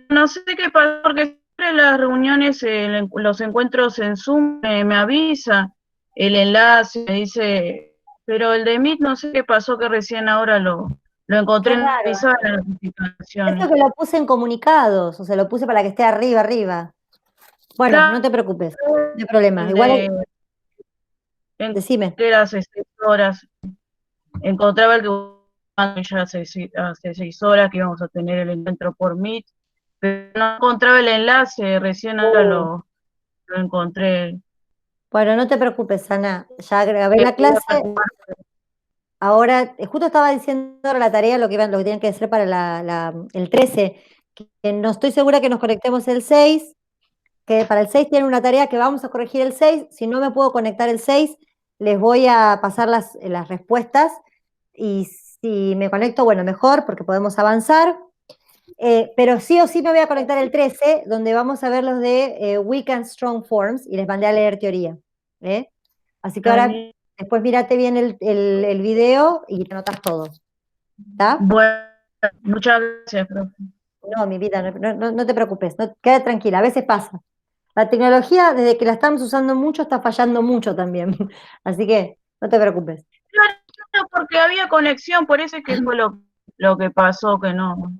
G: no sé qué pasa, porque siempre las reuniones, los encuentros en Zoom me avisa el enlace, me dice, pero el de Meet no sé qué pasó, que recién ahora lo encontré
A: Qué
G: en
A: raro.
G: avisar las
A: Esto
G: notificaciones.
A: que lo puse en comunicados, o sea, lo puse para que esté arriba. Bueno, no
G: Claro,
A: te preocupes, no hay problema.
G: el
A: Igual,
G: de
A: decime.
G: que era hace 6 horas, encontraba el que ya hace 6 horas que íbamos a tener el encuentro por Meet, pero no encontraba el enlace, recién ahora lo encontré.
A: Bueno, no te preocupes, Ana. Ya grabé la clase. Ahora, justo estaba diciendo ahora la tarea, lo que tienen que hacer para el 13, que no estoy segura que nos conectemos el 6, que para el 6 tienen una tarea que vamos a corregir el 6. Si no me puedo conectar el 6, les voy a pasar las respuestas. Y si me conecto, bueno, mejor, porque podemos avanzar. Pero sí o sí me voy a conectar el 13, donde vamos a ver los de Weak and Strong Forms, y les mandé a leer teoría. ¿eh? Así que ahora, después mírate bien el video y te anotas todo. ¿Está?
G: Bueno, muchas gracias, profe.
A: No, mi vida, no te preocupes, quédate tranquila, a veces pasa. La tecnología, desde que la estamos usando mucho, está fallando mucho también. Así que no te preocupes.
G: Claro, porque había conexión, por eso es que fue lo que pasó, que no.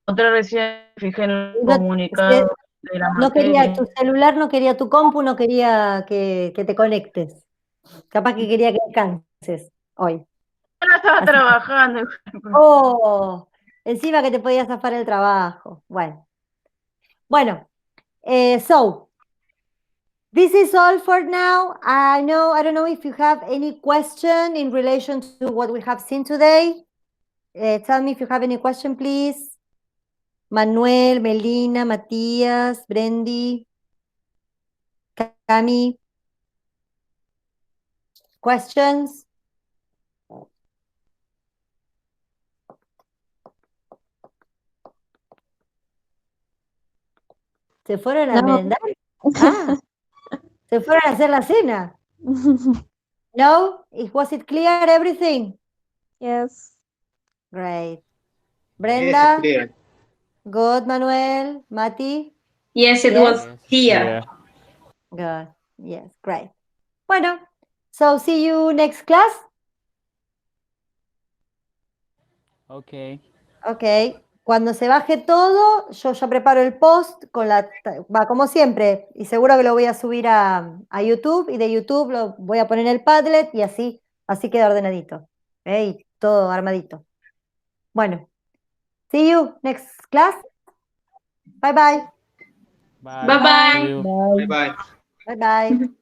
G: Encontré recién, fijé en el comunicado de la
A: No quería,
G: materia.
A: tu celular no quería tu compu, no quería que te conectes. Capaz que quería que descanses hoy.
G: Yo no estaba
A: Así que,
G: trabajando.
A: oh, encima que te podías zafar el trabajo. Bueno, so this is all for now. I don't know if you have any question in relation to what we have seen today. Tell me if you have any question, please. Manuel, Melina, Matías, Brendy, Cami. Questions? ¿Se fueron a
F: No.
A: merendar? Ah, se fueron a hacer la cena. No? Was it clear, everything?
F: Yes.
A: Great.
E: Yes,
A: Brenda?
E: it's clear.
A: Good, Manuel? Mati?
B: Yes, it
A: Yes?
B: was here.
A: Good. Yes, great. Bueno, so see you next class.
D: Okay.
A: Ok. Cuando se baje todo, yo ya preparo el post con va como siempre, y seguro que lo voy a subir a YouTube, y de YouTube lo voy a poner en el Padlet y así queda ordenadito. Y todo armadito. Bueno, see you next class. Bye bye.
D: Bye.
B: Bye-bye.
D: See you.
E: Bye bye.
A: Bye bye.